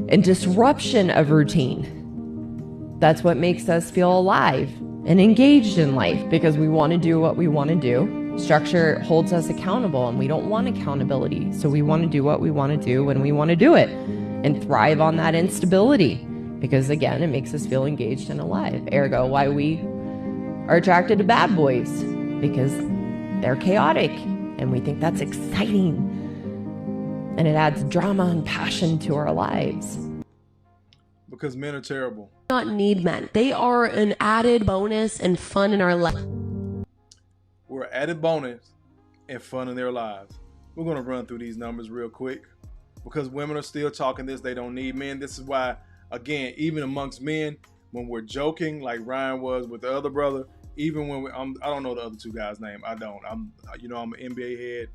and disruption of routine. That's what makes us feel alive and engaged in life, because we want to do what we want to do. Structure holds us accountable, and we don't want accountability. So we want to do what we want to do when we want to do it and thrive on that instability, because, again, it makes us feel engaged and alive. Ergo, why we are attracted to bad boys, because they're chaotic and we think that's exciting, and it adds drama and passion to our lives. Because men are terrible. Not need men. They are an added bonus and fun in our life. We're added bonus and fun in their lives. We're going to run through these numbers real quick, because women are still talking this. They don't need men. This is why, again, even amongst men, when we're joking like Ryan was with the other brother, even when I don't know the other two guys' name. I'm an NBA head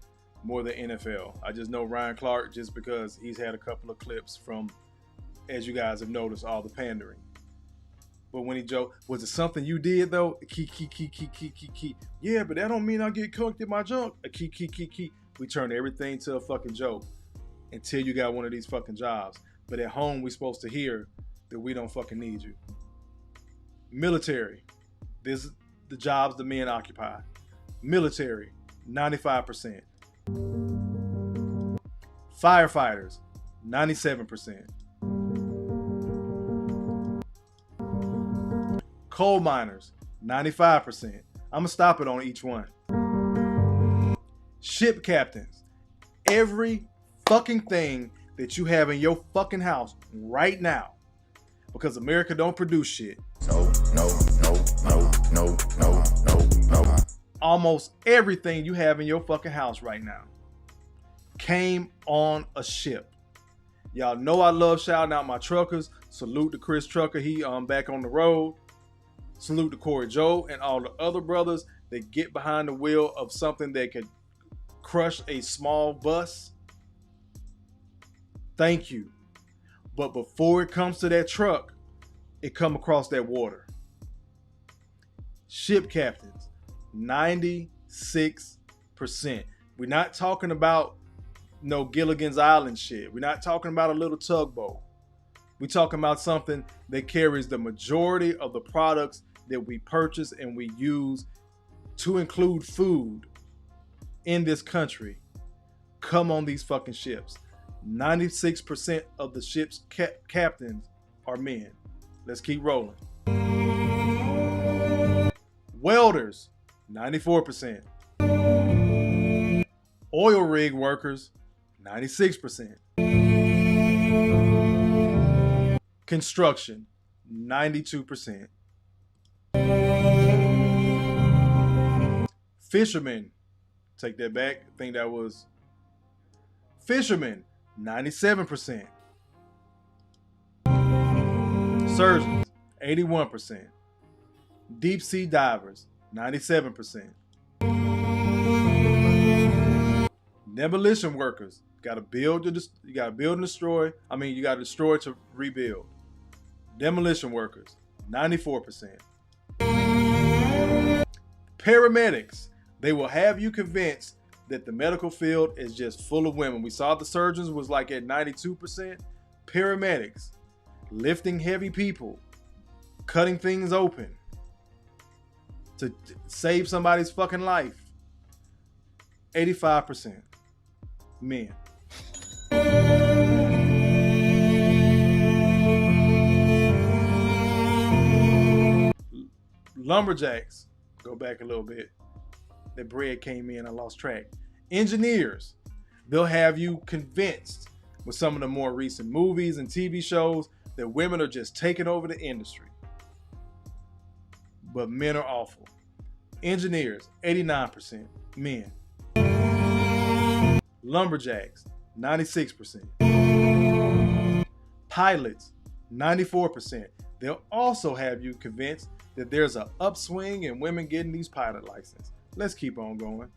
more than NFL. I just know Ryan Clark just because he's had a couple of clips from, as you guys have noticed, all the pandering. But when he joked, was it something you did though? Key. Yeah, but that don't mean I get cooked in my junk. Key. We turn everything to a fucking joke until you got one of these fucking jobs. But at home, we're supposed to hear that we don't fucking need you. Military. This is the jobs the men occupy. Military, 95%. Firefighters, 97%. Coal miners, 95%. I'm gonna stop it on each one. Ship captains, every fucking thing that you have in your fucking house right now, because America don't produce shit. No. Almost everything you have in your fucking house right now came on a ship. Y'all know I love shouting out my truckers. Salute to Chris Trucker, he back on the road. Salute to Corey Joe and all the other brothers that get behind the wheel of something that could crush a small bus. Thank you. But before it comes to that truck, it come across that water. Ship captains, 96%. We're not talking about no Gilligan's Island shit. We're not talking about a little tugboat. We're talking about something that carries the majority of the products that we purchase and we use to include food in this country come on these fucking ships. 96% of the ship's captains are men. Let's keep rolling. Welders, 94%. Oil rig workers, 96%. Construction, 92%. Fishermen, take that back. I think that was fishermen, 97%. Surgeons, 81%. Deep sea divers, 97%. Demolition workers, you gotta build and destroy. You gotta destroy to rebuild. Demolition workers, 94%. Paramedics, they will have you convinced that the medical field is just full of women. We saw the surgeons was like at 92%. Paramedics, lifting heavy people, cutting things open to save somebody's fucking life, 85% men. Lumberjacks, go back a little bit. that bread came in. I lost track. Engineers. They'll have you convinced with some of the more recent movies and TV shows that women are just taking over the industry. But men are awful. Engineers, 89% men. Lumberjacks, 96%. Pilots, 94%. They'll also have you convinced that there's an upswing in women getting these pilot licenses. Let's keep on going.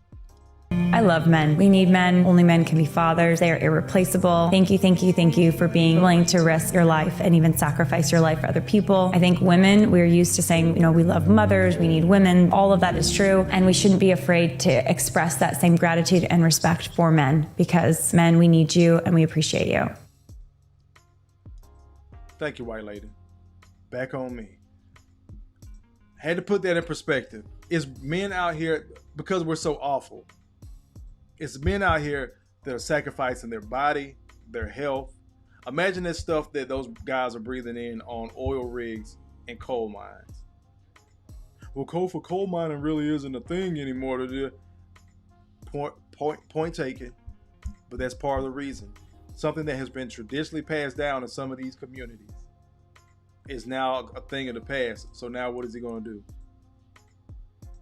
I love men. We need men. Only men can be fathers. They are irreplaceable. Thank you for being willing to risk your life and even sacrifice your life for other people. I think women, we're used to saying, we love mothers, we need women. All of that is true. And we shouldn't be afraid to express that same gratitude and respect for men, because men, we need you and we appreciate you. Thank you, white lady. Back on me. Had to put that in perspective. It's men out here, because we're so awful, it's men out here that are sacrificing their body, their health. Imagine that stuff that those guys are breathing in on oil rigs and coal mines. Well, coal mining really isn't a thing anymore. Point taken. But that's part of the reason. Something that has been traditionally passed down in some of these communities is now a thing of the past. So now what is he going to do?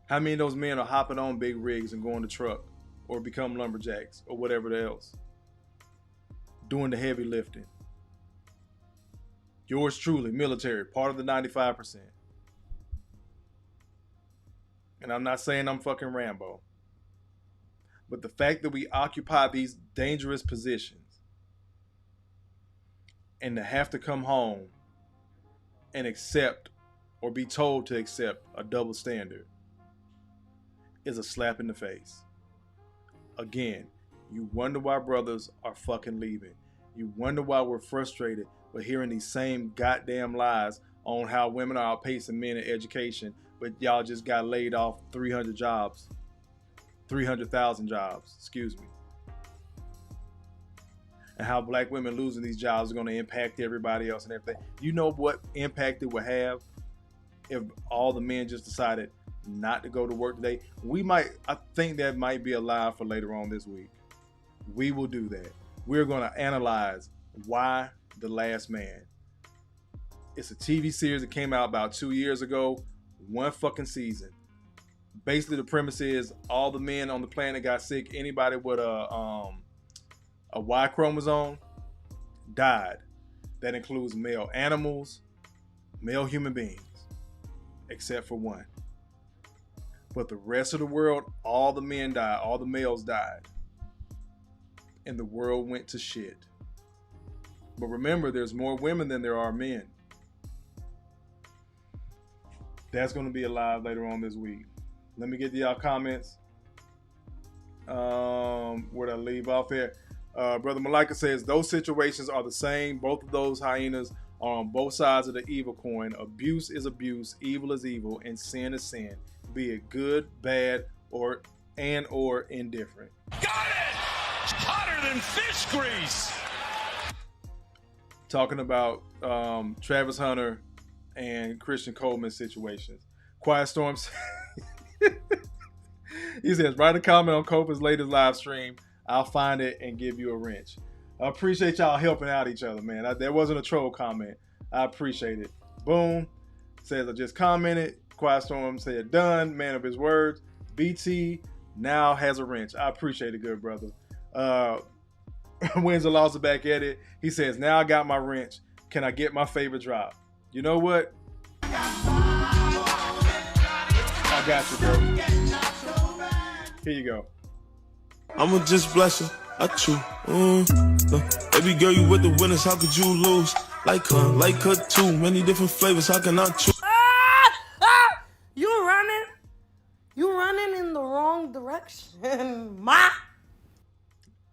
How many of those men are hopping on big rigs and going to truck or become lumberjacks or whatever else? Doing the heavy lifting. Yours truly, military, part of the 95%. And I'm not saying I'm fucking Rambo. But the fact that we occupy these dangerous positions and to have to come home and accept or be told to accept a double standard is a slap in the face. Again, you wonder why brothers are fucking leaving. You wonder why we're frustrated with hearing these same goddamn lies on how women are outpacing men in education, but y'all just got laid off 300,000 jobs, excuse me. And how black women losing these jobs are going to impact everybody else and everything. You know what impact it would have if all the men just decided not to go to work today? I think that might be a lie for later on this week. We will do that. We're going to analyze why The Last Man. It's a TV series that came out about 2 years ago. One fucking season. Basically, the premise is all the men on the planet got sick. Anybody with a Y chromosome died. That includes male animals, male human beings, except for one. But the rest of the world, all the men died, all the males died. And the world went to shit. But remember, there's more women than there are men. That's going to be alive later on this week. Let me get to y'all comments. Where'd I leave off here? Brother Malika says, those situations are the same. Both of those hyenas are on both sides of the evil coin. Abuse is abuse, evil is evil, and sin is sin. Be it good, bad, or indifferent. Got it! Hotter than fish grease! Talking about Travis Hunter and Christian Coleman situations. Quiet Storm he says, write a comment on Copa's latest live stream. I'll find it and give you a wrench. I appreciate y'all helping out each other, man. That wasn't a troll comment. I appreciate it. Boom. Says, I just commented. Quiet Storm said, done. Man of his words. BT now has a wrench. I appreciate it, good brother. Wins or losses back at it. He says, now I got my wrench. Can I get my favorite drop? You know what? I got you, bro. Here you go. I'ma just bless her. I chew. Baby girl, you with the winners. How could you lose? Like her too. Many different flavors. How can I choose? You running in the wrong direction.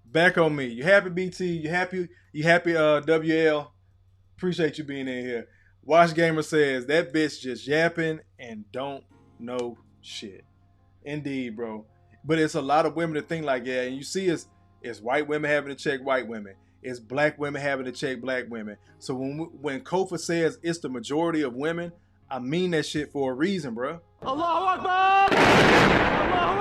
Back on me. You happy, BT? You happy, WL? Appreciate you being in here. Watch Gamer says, that bitch just yapping and don't know shit. Indeed, bro. But it's a lot of women that think like, yeah, and you see it's white women having to check white women. It's black women having to check black women. So when Kofa says it's the majority of women, I mean that shit for a reason, bro. Allahu Akbar! Allahu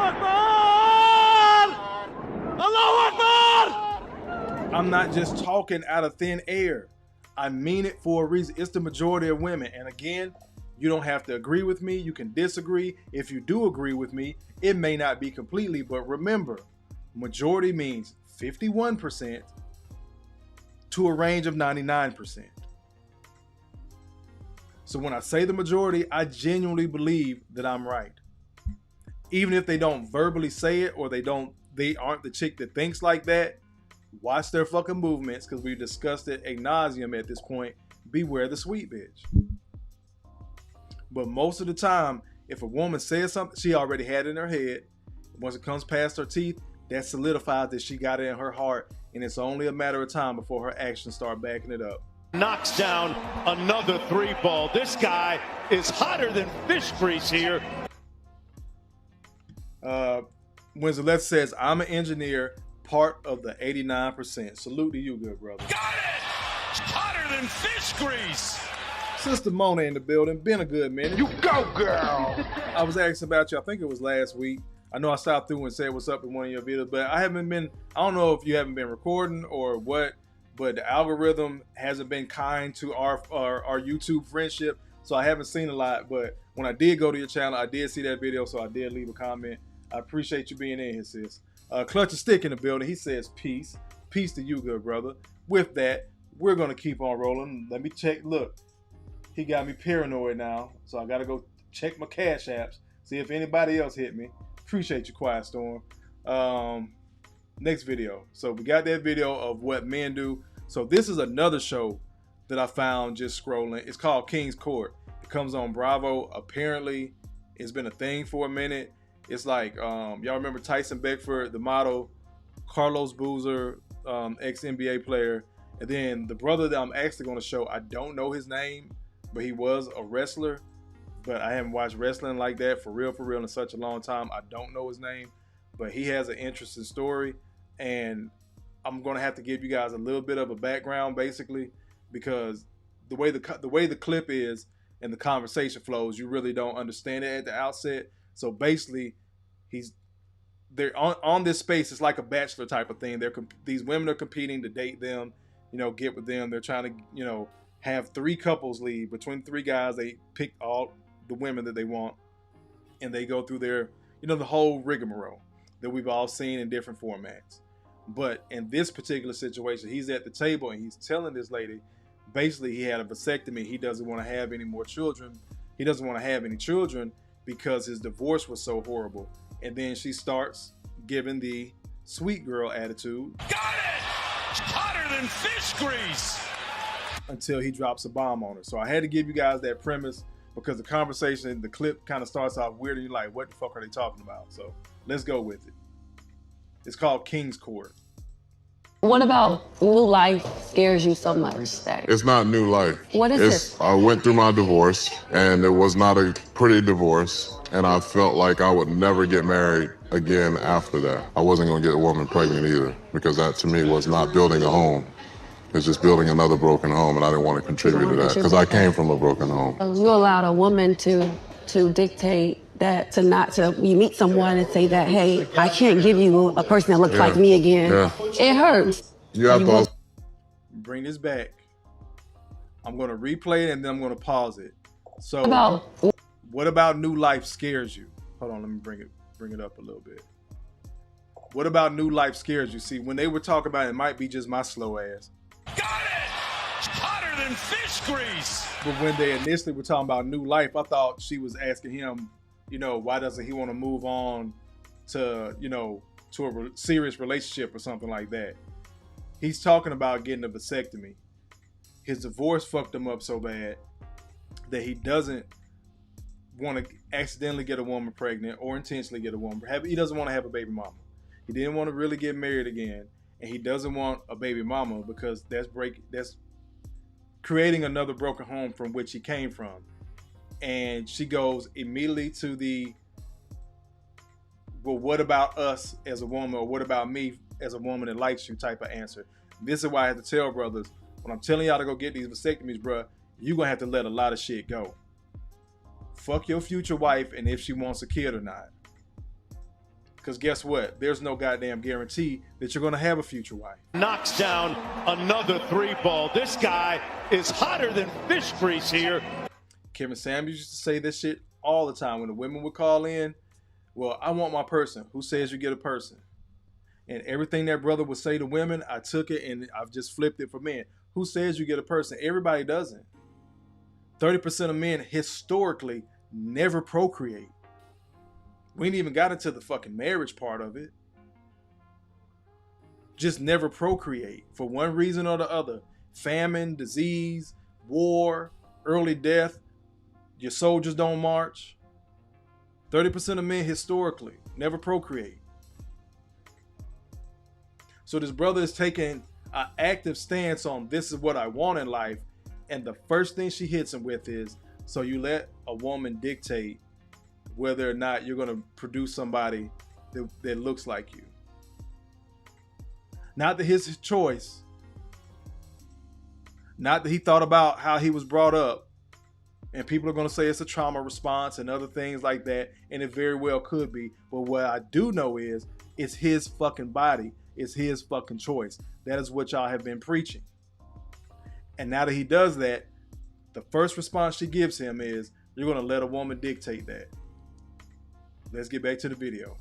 I'm not just talking out of thin air. I mean it for a reason. It's the majority of women. And again, you don't have to agree with me. You can disagree. If you do agree with me, it may not be completely, but remember, majority means 51% to a range of 99%. So when I say the majority, I genuinely believe that I'm right. Even if they don't verbally say it or they aren't the chick that thinks like that, watch their fucking movements, because we've discussed it ad nauseum at this point. Beware the sweet bitch. But most of the time, if a woman says something she already had in her head, once it comes past her teeth, that solidifies that she got it in her heart, and it's only a matter of time before her actions start backing it up. Knocks down another 3-ball. This guy is hotter than fish grease here. Winslet says, I'm an engineer, part of the 89%. Salute to you, good brother. Got it! Hotter than fish grease. Sister Mona in the building. Been a good minute. You go, girl. I was asking about you. I think it was last week. I know I stopped through and said what's up in one of your videos, but I don't know if you haven't been recording or what, but the algorithm hasn't been kind to our YouTube friendship, so I haven't seen a lot. But when I did go to your channel, I did see that video, so I did leave a comment. I appreciate you being in here, sis. Clutch a Stick in the building. He says peace. Peace to you, good brother. With that, we're going to keep on rolling. Let me check. Look, he got me paranoid now, so I got to go check my cash apps, see if anybody else hit me. Appreciate you, Quiet Storm. Next video. So we got that video of what men do. So this is another show that I found just scrolling. It's called King's Court. It comes on Bravo. Apparently, it's been a thing for a minute. It's like, y'all remember Tyson Beckford, the model, Carlos Boozer, ex-NBA player, and then the brother that I'm actually going to show, I don't know his name, but he was a wrestler, but I haven't watched wrestling like that for real in such a long time. I don't know his name, but he has an interesting story, and I'm going to have to give you guys a little bit of a background, basically, because the way the clip is and the conversation flows, you really don't understand it at the outset. So basically, they're on this space. It's like a bachelor type of thing. These women are competing to date them, get with them. They're trying to, have 3 couples lead. Between 3 guys, they pick all the women that they want, and they go through their, the whole rigmarole that we've all seen in different formats. But in this particular situation, he's at the table and he's telling this lady, basically he had a vasectomy. He doesn't want to have any more children. He doesn't want to have any children because his divorce was so horrible. And then she starts giving the sweet girl attitude. Got it! Hotter than fish grease! Until he drops a bomb on her. So I had to give you guys that premise because the conversation, the clip kind of starts off weird and you're like, what the fuck are they talking about? So let's go with it. It's called King's Court. What about new life scares you so much? It's not new life. What is it? I went through my divorce, and it was not a pretty divorce, and I felt like I would never get married again after that. I wasn't going to get a woman pregnant either, because that to me was not building a home. It's just building another broken home, and I didn't want to contribute to that, because I came from a broken home. You allowed a woman to dictate that, you meet someone and say that, hey, I can't give you a person that looks like me again. Yeah. It hurts. You have to bring this back. I'm going to replay it and then I'm going to pause it. So what about new life scares you? Hold on, let me bring it up a little bit. What about new life scares you? See, when they were talking about it might be just my slow ass. Got it! Hotter than fish grease! But when they initially were talking about new life, I thought she was asking him, why doesn't he want to move on to, to a serious relationship or something like that? He's talking about getting a vasectomy. His divorce fucked him up so bad that he doesn't want to accidentally get a woman pregnant or intentionally get a woman. He doesn't want to have a baby mama. He didn't want to really get married again. And he doesn't want a baby mama because that's creating another broken home from which he came from. And she goes immediately to well, what about us as a woman, or what about me as a woman that likes you type of answer. This is why I have to tell brothers, when I'm telling y'all to go get these vasectomies, bruh, you're going to have to let a lot of shit go. Fuck your future wife and if she wants a kid or not. Because guess what? There's no goddamn guarantee that you're going to have a future wife. Knocks down another 3-ball. This guy is hotter than fish grease here. Kevin Samuels used to say this shit all the time when the women would call in. Well, I want my person. Who says you get a person? And everything that brother would say to women, I took it and I've just flipped it for men. Who says you get a person? Everybody doesn't. 30% of men historically never procreate. We ain't even got into the fucking marriage part of it. Just never procreate for one reason or the other. Famine, disease, war, early death. Your soldiers don't march. 30% of men historically never procreate. So this brother is taking an active stance on this is what I want in life. And the first thing she hits him with is, so you let a woman dictate whether or not you're going to produce somebody that looks like you. Not that his choice, not that he thought about how he was brought up, and people are going to say it's a trauma response and other things like that, and it very well could be. But what I do know is it's his fucking body. It's his fucking choice. That is what y'all have been preaching. And now that he does that, the first response she gives him is, you're going to let a woman dictate that. Let's get back to the video.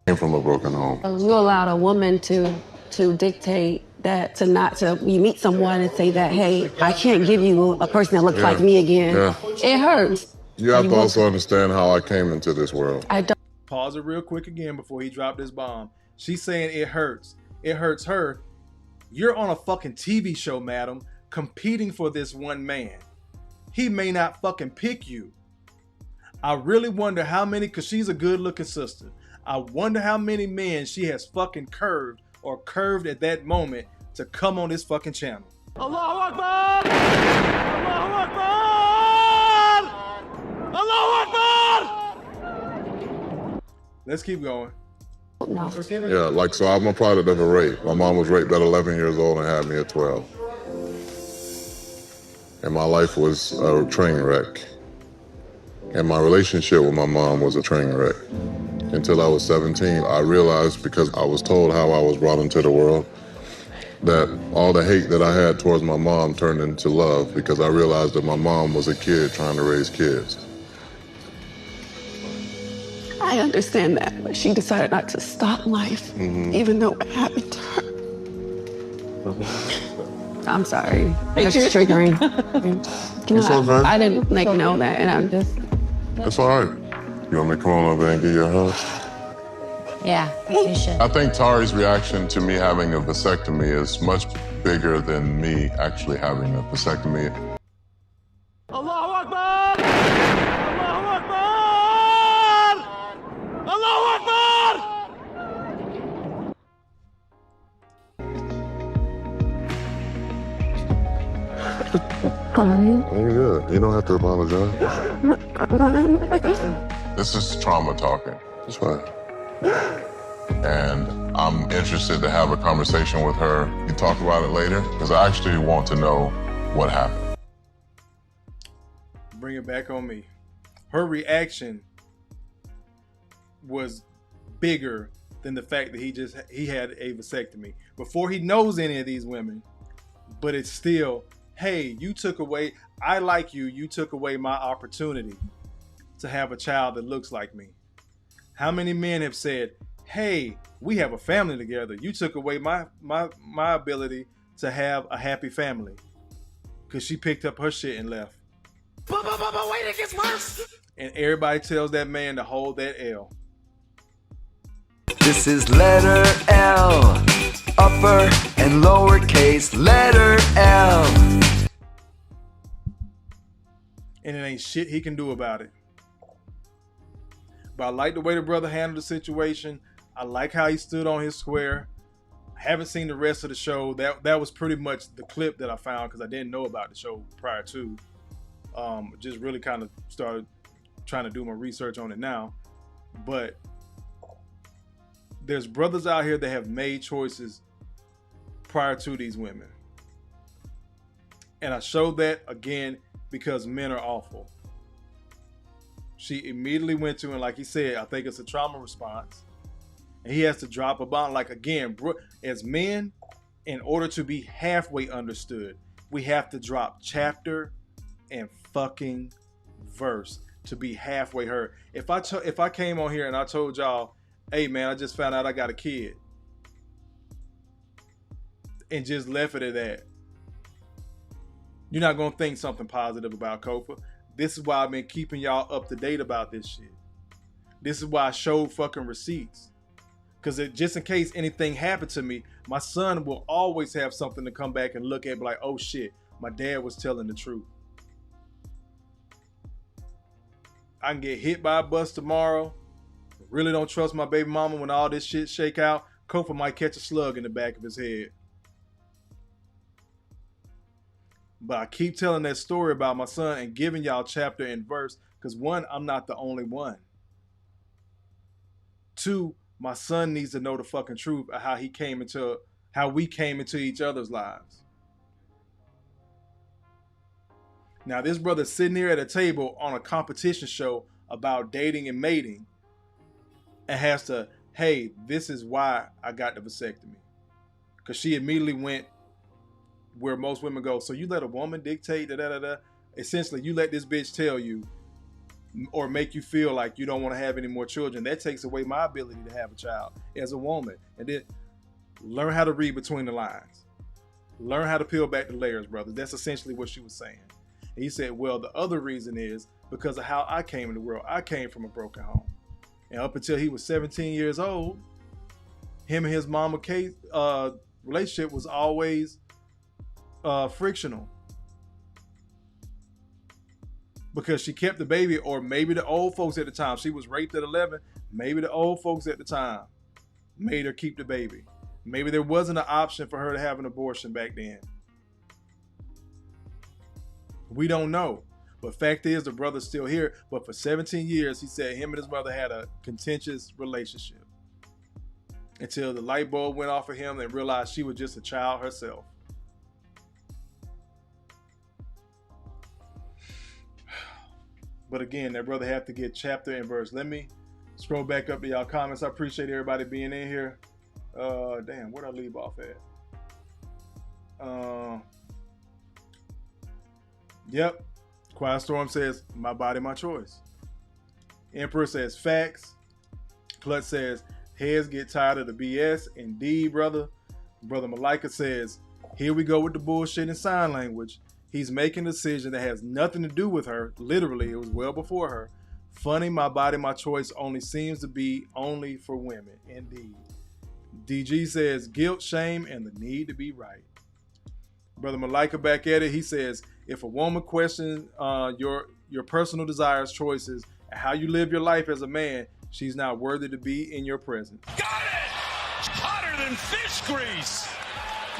Came from a broken home. You allowed a woman to dictate that, you meet someone and say that, hey, I can't give you a person that looks like me again. Yeah. It hurts. You have to also understand how I came into this world. I don't. Pause it real quick again before he dropped this bomb. She's saying it hurts. It hurts her. You're on a fucking TV show, madam, competing for this one man. He may not fucking pick you. I really wonder how many, because she's a good looking sister. I wonder how many men she has fucking curved at that moment to come on this fucking channel. Allahu Akbar! Allahu Akbar! Allahu Akbar! Let's keep going. No. Yeah, so I'm a product of a rape. My mom was raped at 11 years old and had me at 12. And my life was a train wreck. And my relationship with my mom was a train wreck. Until I was 17, I realized, because I was told how I was brought into the world, that all the hate that I had towards my mom turned into love, because I realized that my mom was a kid trying to raise kids. I understand that, but she decided not to stop life, even though it happened to her. I'm sorry. That's triggering. I didn't know that, and I'm just... It's all right. You want me to come on over and give you a hug? Yeah, you should. I think Tari's reaction to me having a vasectomy is much bigger than me actually having a vasectomy. Allahu Akbar! Allahu Akbar! Allahu Akbar! You're good. You don't have to apologize. This is trauma talking. That's fine. And I'm interested to have a conversation with her. You talk about it later, because I actually want to know what happened. Bring it back on me. Her reaction was bigger than the fact that he had a vasectomy before he knows any of these women. But it's still, hey, you took away, I like you, you took away my opportunity to have a child that looks like me. How many men have said, hey, we have a family together. You took away my ability to have a happy family. Because she picked up her shit and left. But wait, it gets worse. And everybody tells that man to hold that L. This is letter L. Upper and lowercase letter L. And it ain't shit he can do about it. But I like the way the brother handled the situation. I like how he stood on his square. I haven't seen the rest of the show. That was pretty much the clip that I found, because I didn't know about the show prior to. Just really kind of started trying to do my research on it now. But there's brothers out here that have made choices prior to these women. And I showed that again because men are awful. She immediately went to, and like he said, I think it's a trauma response. And he has to drop a bomb. Like, again, as men, in order to be halfway understood, we have to drop chapter and fucking verse to be halfway heard. If I came on here and I told y'all, hey man, I just found out I got a kid, and just left it at that, you're not gonna think something positive about Kofa. This is why I've been keeping y'all up to date about this shit. This is why I showed fucking receipts. Because just in case anything happened to me, my son will always have something to come back and look at, like, oh shit, my dad was telling the truth. I can get hit by a bus tomorrow. Really don't trust my baby mama when all this shit shake out. Kofa might catch a slug in the back of his head. But I keep telling that story about my son and giving y'all chapter and verse because, one, I'm not the only one. Two, my son needs to know the fucking truth of how we came into each other's lives. Now, this brother's sitting here at a table on a competition show about dating and mating and has to, hey, this is why I got the vasectomy. Because she immediately went where most women go, so you let a woman dictate, da-da-da-da. Essentially, you let this bitch tell you or make you feel like you don't want to have any more children. That takes away my ability to have a child as a woman. And then learn how to read between the lines. Learn how to peel back the layers, brothers. That's essentially what she was saying. And he said, well, the other reason is because of how I came in the world. I came from a broken home. And up until he was 17 years old, him and his mama Kate relationship was always frictional. Because she kept the baby, or maybe the old folks at the time. She was raped at 11. Maybe the old folks at the time made her keep the baby. Maybe there wasn't an option for her to have an abortion back then. We don't know. But fact is, the brother's still here. But for 17 years, he said him and his mother had a contentious relationship. Until the light bulb went off for him and realized she was just a child herself. But again, that brother had to get chapter and verse. Let me scroll back up to y'all comments. I appreciate everybody being in here. Damn, where'd I leave off at? Yep. Quiet Storm says, my body, my choice. Emperor says, facts. Clutch says, heads get tired of the BS. Indeed, brother. Brother Malika says, here we go with the bullshit in sign language. He's making a decision that has nothing to do with her. Literally, it was well before her. Funny, my body, my choice only seems to be only for women. Indeed. DG says, guilt, shame, and the need to be right. Brother Malika back at it. He says, if a woman questions your personal desires, choices, and how you live your life as a man, she's not worthy to be in your presence. Got it! Hotter than fish grease!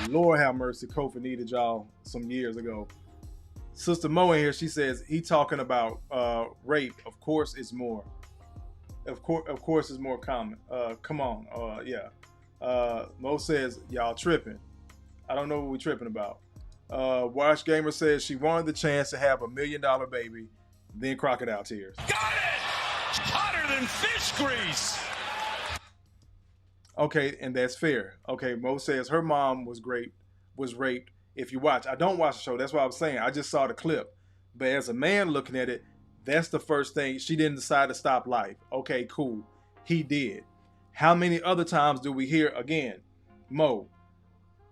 Lord have mercy, Kofa needed y'all some years ago. Sister Mo in here, she says, he talking about rape. Of course it's more. Of course it's more common. Come on. Yeah. Mo says, y'all tripping. I don't know what we tripping about. Wash Gamer says she wanted the chance to have $1 million baby, then crocodile tears. Got it! Hotter than fish grease! Okay, and that's fair. Okay, Mo says her mom was raped. If you watch, I don't watch the show. That's what I was saying. I just saw the clip. But as a man looking at it, that's the first thing. She didn't decide to stop life. Okay, cool. He did. How many other times do we hear, again, Mo,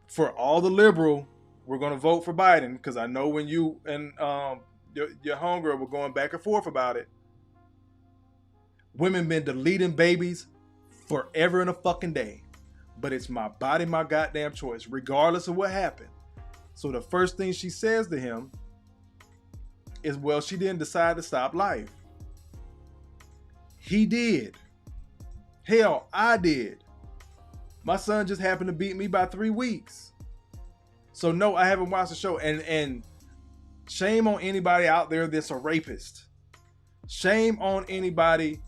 for all the liberal, we're going to vote for Biden, because I know when you and your homegirl were going back and forth about it, women been deleting babies forever and a fucking day. But it's my body, my goddamn choice, regardless of what happened. So the first thing she says to him is, well, she didn't decide to stop life. He did. Hell, I did. My son just happened to beat me by 3 weeks. So no, I haven't watched the show. And shame on anybody out there that's a rapist. Shame on anybody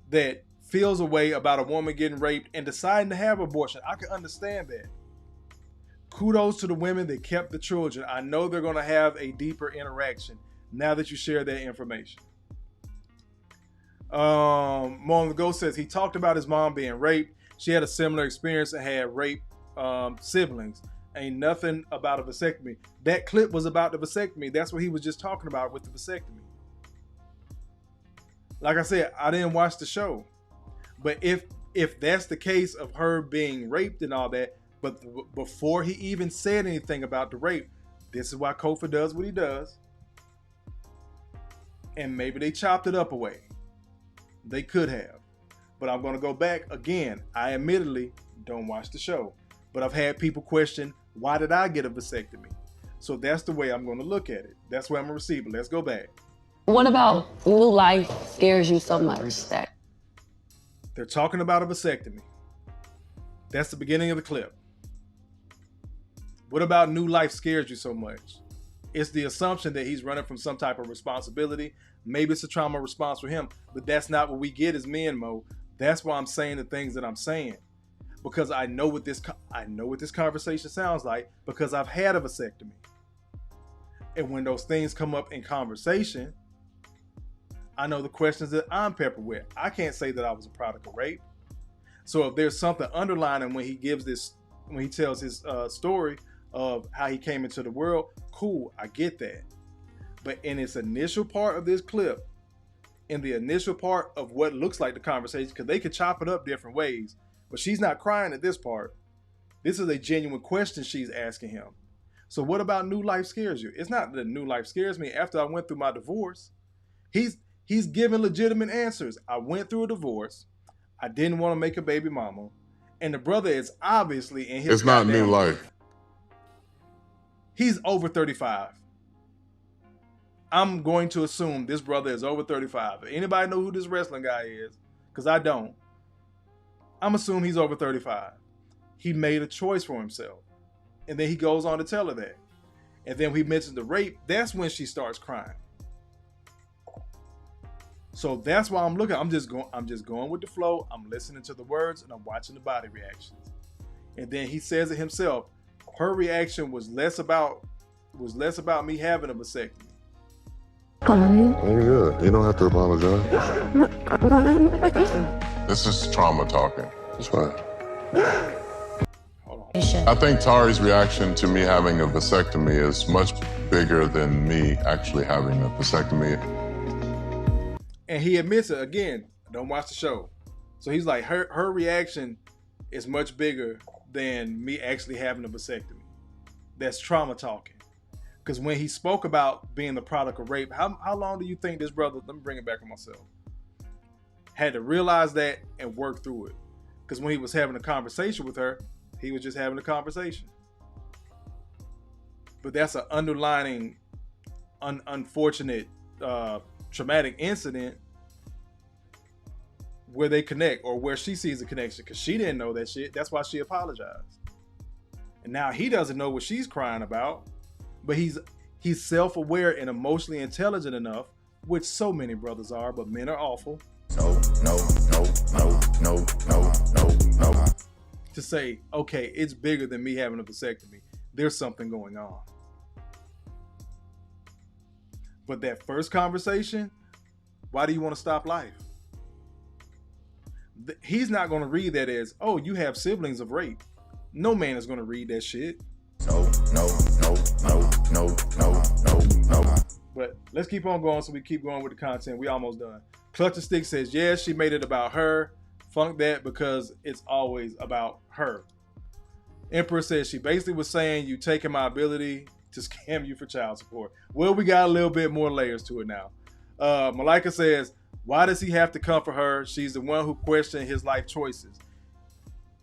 that feels a way about a woman getting raped and deciding to have abortion. I can understand that. Kudos to the women that kept the children. I know they're going to have a deeper interaction now that you share that information. Mo on the Go says he talked about his mom being raped. she had a similar experience and had raped siblings. Ain't nothing about a vasectomy. That clip was about the vasectomy. That's what he was just talking about with the vasectomy. Like I said, I didn't watch the show. But if that's the case of her being raped and all that, but before he even said anything about the rape, this is why Kofa does what he does. And maybe they chopped it up away. They could have. But I'm going to go back again. I admittedly don't watch the show. But I've had people question, why did I get a vasectomy? So that's the way I'm going to look at it. That's why I'm a receiver. Let's go back. What about new life scares you so much that they're talking about a vasectomy? That's the beginning of the clip. What about new life scares you so much? It's the assumption that he's running from some type of responsibility. Maybe it's a trauma response for him, but that's not what we get as men, Mo. That's why I'm saying the things that I'm saying. Because I know what this conversation sounds like, because I've had a vasectomy. And when those things come up in conversation, I know the questions that I'm peppered with. I can't say that I was a product of rape. So if there's something underlining when he tells his story of how he came into the world, cool, I get that. But in its initial part of this clip, in the initial part of what looks like the conversation, because they could chop it up different ways, but she's not crying at this part. This is a genuine question she's asking him. So what about new life scares you? It's not that new life scares me. After I went through my divorce, he's giving legitimate answers. I went through a divorce. I didn't want to make a baby mama. And the brother is obviously in his... It's not new life. He's over 35. I'm going to assume this brother is over 35. If anybody know who this wrestling guy is, because I don't, I'm assuming he's over 35. He made a choice for himself. And then he goes on to tell her that. And then when he mentions the rape, that's when she starts crying. So that's why I'm looking. I'm just going with the flow. I'm listening to the words and I'm watching the body reactions. And then he says it himself. Her reaction was less about me having a vasectomy. You're good. You don't have to apologize. This is trauma talking. It's fine. I think Tari's reaction to me having a vasectomy is much bigger than me actually having a vasectomy. And he admits it again. Don't watch the show. So he's like, her reaction is much bigger than me actually having a vasectomy. That's trauma talking. Because when he spoke about being the product of rape, how long do you think this brother, let me bring it back on myself, had to realize that and work through it? Because when he was having a conversation with her, he was just having a conversation. But that's an underlining, unfortunate, traumatic incident where they connect, or where she sees a connection, because she didn't know that shit. That's why she apologized. And now he doesn't know what she's crying about, but he's self-aware and emotionally intelligent enough, which so many brothers are, but men are awful. No. To say, okay, it's bigger than me having a vasectomy. There's something going on. But that first conversation, why do you want to stop life? He's not going to read that as, oh, you have siblings of rape. No man is going to read that shit. No. But let's keep on going so we keep going with the content. We almost done. Clutch the Stick says, yeah, she made it about her. Funk that, because it's always about her. Emperor says she basically was saying you taking my ability to scam you for child support. Well, we got a little bit more layers to it now. Malika says, why does he have to comfort her? She's the one who questioned his life choices.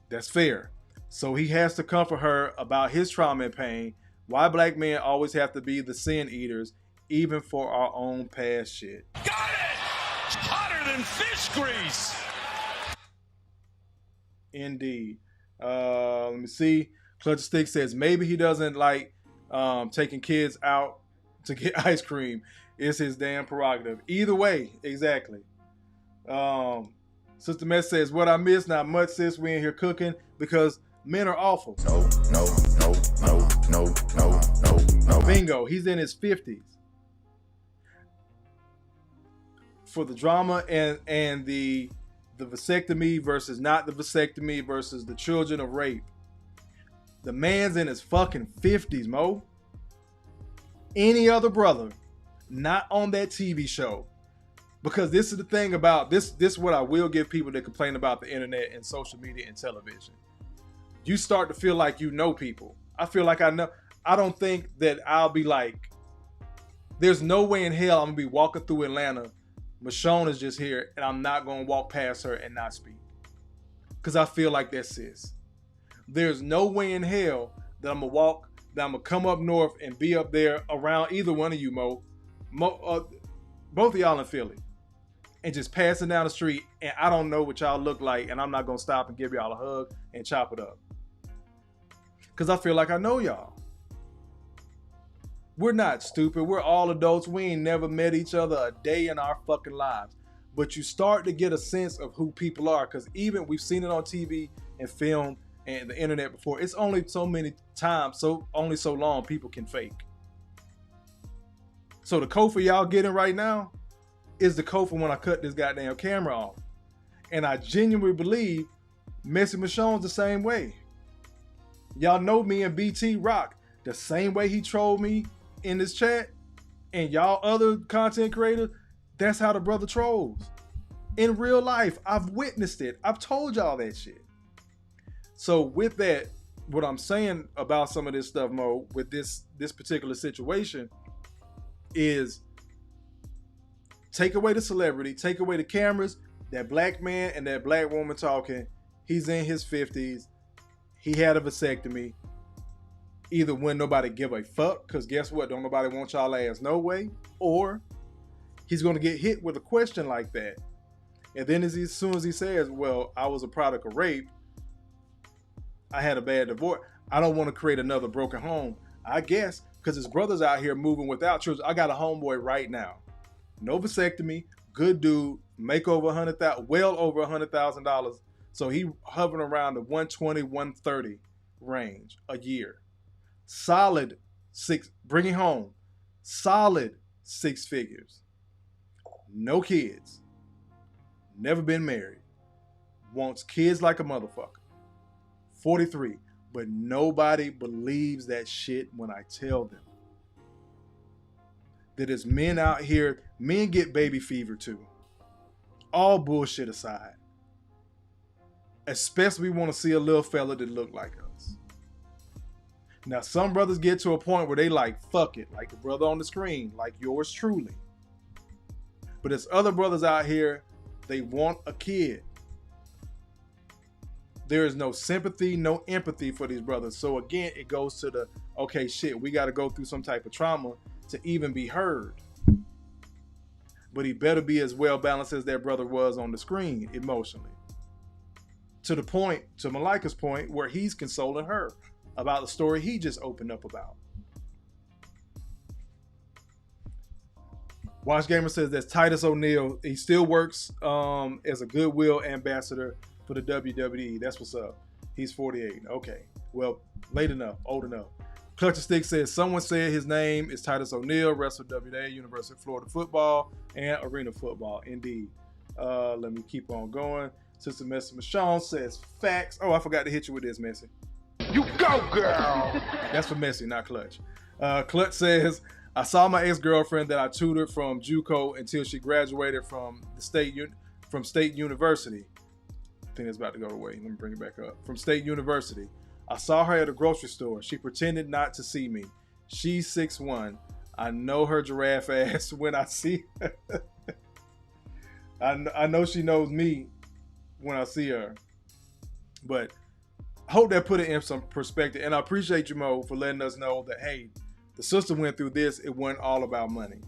That's fair. So he has to comfort her about his trauma and pain. Why black men always have to be the sin eaters, even for our own past shit. Got it! Hotter than fish grease! Indeed. Let me see. Clutch Stick says maybe he doesn't like taking kids out to get ice cream. It's his damn prerogative. Either way, exactly. Sister Mess says, what I miss, not much, sis. We in here cooking because men are awful. No. Bingo. He's in his 50s. For the drama and the the vasectomy versus not the vasectomy versus the children of rape. The man's in his fucking 50s, Mo. Any other brother, not on that TV show. Because this is the thing about this is what I will give people that complain about the internet and social media and television. You start to feel like you know people. I feel like I know. I don't think that I'll be like, there's no way in hell I'm gonna be walking through Atlanta. Michonne is just here and I'm not gonna walk past her and not speak. Because I feel like that's sis. There's no way in hell that I'm gonna come up north and be up there around either one of you, Mo. Both of y'all in Philly. And just passing down the street and I don't know what y'all look like and I'm not gonna stop and give y'all a hug and chop it up. Because I feel like I know y'all. We're not stupid. We're all adults. We ain't never met each other a day in our fucking lives. But you start to get a sense of who people are. Because even we've seen it on TV and film and the internet before. It's only so many times, only so long people can fake. So the code for y'all getting right now is the code for when I cut this goddamn camera off. And I genuinely believe Messy Michonne's the same way. Y'all know me and BT Rock. The same way he trolled me in this chat and y'all other content creators, that's how the brother trolls. In real life, I've witnessed it. I've told y'all that shit. So with that, what I'm saying about some of this stuff, Mo, with this particular situation is take away the celebrity, take away the cameras, that black man and that black woman talking, he's in his 50s, he had a vasectomy. Either when nobody give a fuck, because guess what? Don't nobody want y'all ass no way. Or he's going to get hit with a question like that. And then as soon as he says, well, I was a product of rape, I had a bad divorce, I don't want to create another broken home. I guess, because his brother's out here moving without children. I got a homeboy right now. No vasectomy, good dude, make over $100,000, well over $100,000. So he hovering around the 120, 130 range a year. Solid bringing home solid 6 figures. No kids. Never been married. Wants kids like a motherfucker. 43. But nobody believes that shit when I tell them. That there's men out here, men get baby fever too. All bullshit aside. Especially we want to see a little fella that look like us. Now, some brothers get to a point where they like, fuck it, like the brother on the screen, like yours truly. But there's other brothers out here, they want a kid. There is no sympathy, no empathy for these brothers. So again, it goes to the, okay, shit, we got to go through some type of trauma to even be heard. But he better be as well balanced as that brother was on the screen emotionally. To the point, to Malika's point, where he's consoling her about the story he just opened up about. Watch Gamer says that's Titus O'Neil. He still works as a goodwill ambassador for the WWE. That's what's up. He's 48. Okay. Well, late enough, old enough. Clutch of Stick says someone said his name is Titus O'Neil, wrestler WA, University of Florida football, and arena football. Indeed. Let me keep on going. Sister Messy Michonne says facts. Oh, I forgot to hit you with this, Messy. You go, girl. That's for Messy, not Clutch. Clutch says, I saw my ex-girlfriend that I tutored from JUCO until she graduated from State University. I think it's about to go away. Let me bring it back up. From State University. I saw her at a grocery store. She pretended not to see me. She's 6'1". I know her giraffe ass when I see her. I know she knows me when I see her. But I hope that put it in some perspective. And I appreciate you, Mo, for letting us know that, hey, the sister went through this. It wasn't all about money.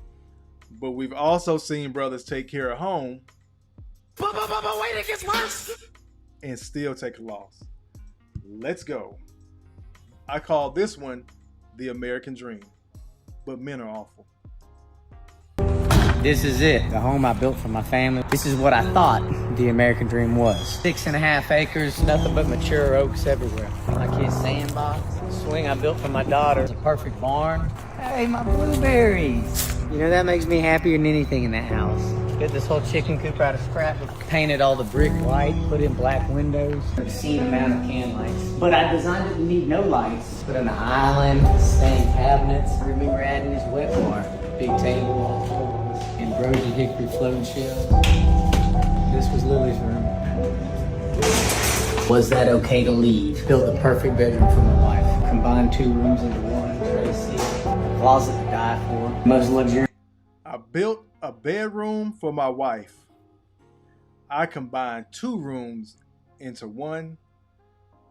But we've also seen brothers take care of home. But wait, it gets worse. And still take a loss. Let's go. I call this one the American dream. But men are awful. This is it, the home I built for my family. This is what I thought the American dream was. 6.5 acres, nothing but mature oaks everywhere. My kid's sandbox, the swing I built for my daughter, a perfect barn. Hey, my blueberries. You know, that makes me happier than anything in that house. Get this whole chicken coop out of scrap. Painted all the brick white, put in black windows. Obscene amount of can lights. But I designed it to need no lights. Put in an island, stained cabinets. I remember adding this wet bar. Big table, all floors. Ambrosia hickory floating shells. This was Lily's room. Was that okay to leave? Built the perfect bedroom for my wife. Combined 2 rooms into one. Tray seat. Closet to die for. Most luxurious. I built a bedroom for my wife. I combined 2 rooms into one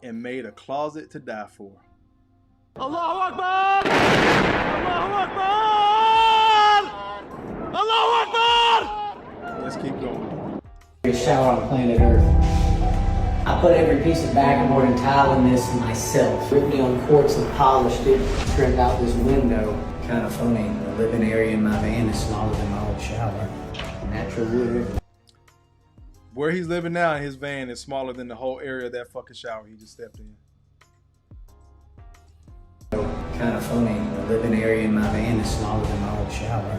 and made a closet to die for. Allahu Akbar! Allahu Akbar! Allahu Akbar! Let's keep going. Shower on planet Earth. I put every piece of backboard and tile in this myself. Ripped down quartz and polished it. Trimmed out this window. Kind of funny. The living area in my van is smaller than my old shower. Natural wood. Where he's living now in his van is smaller than the whole area of that fucking shower he just stepped in. Kind of funny. The living area in my van is smaller than my old shower.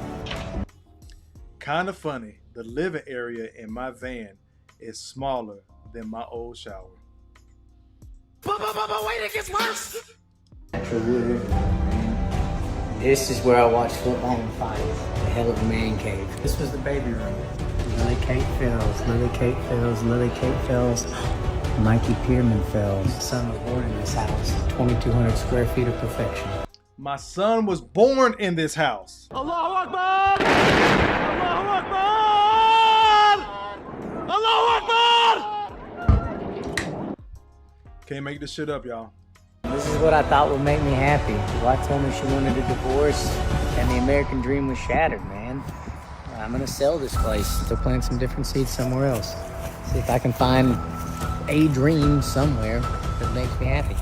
Kind of funny. The living area in my van is smaller than my old shower. But wait, it gets worse. Natural wood. This is where I watched football and fights. The hell of a man cave. This was the baby room. Lily Kate Fells, Lily Kate Fells, Lily Kate Fells. Mikey Pierman Fells. Son was born in this house. 2,200 square feet of perfection. My son was born in this house. Allahu Akbar! Allahu Akbar! Allahu Akbar! Can't make this shit up, y'all. This is what I thought would make me happy. The wife told me she wanted a divorce, and the American dream was shattered, man. I'm gonna sell this place to plant some different seeds somewhere else. See if I can find a dream somewhere that makes me happy.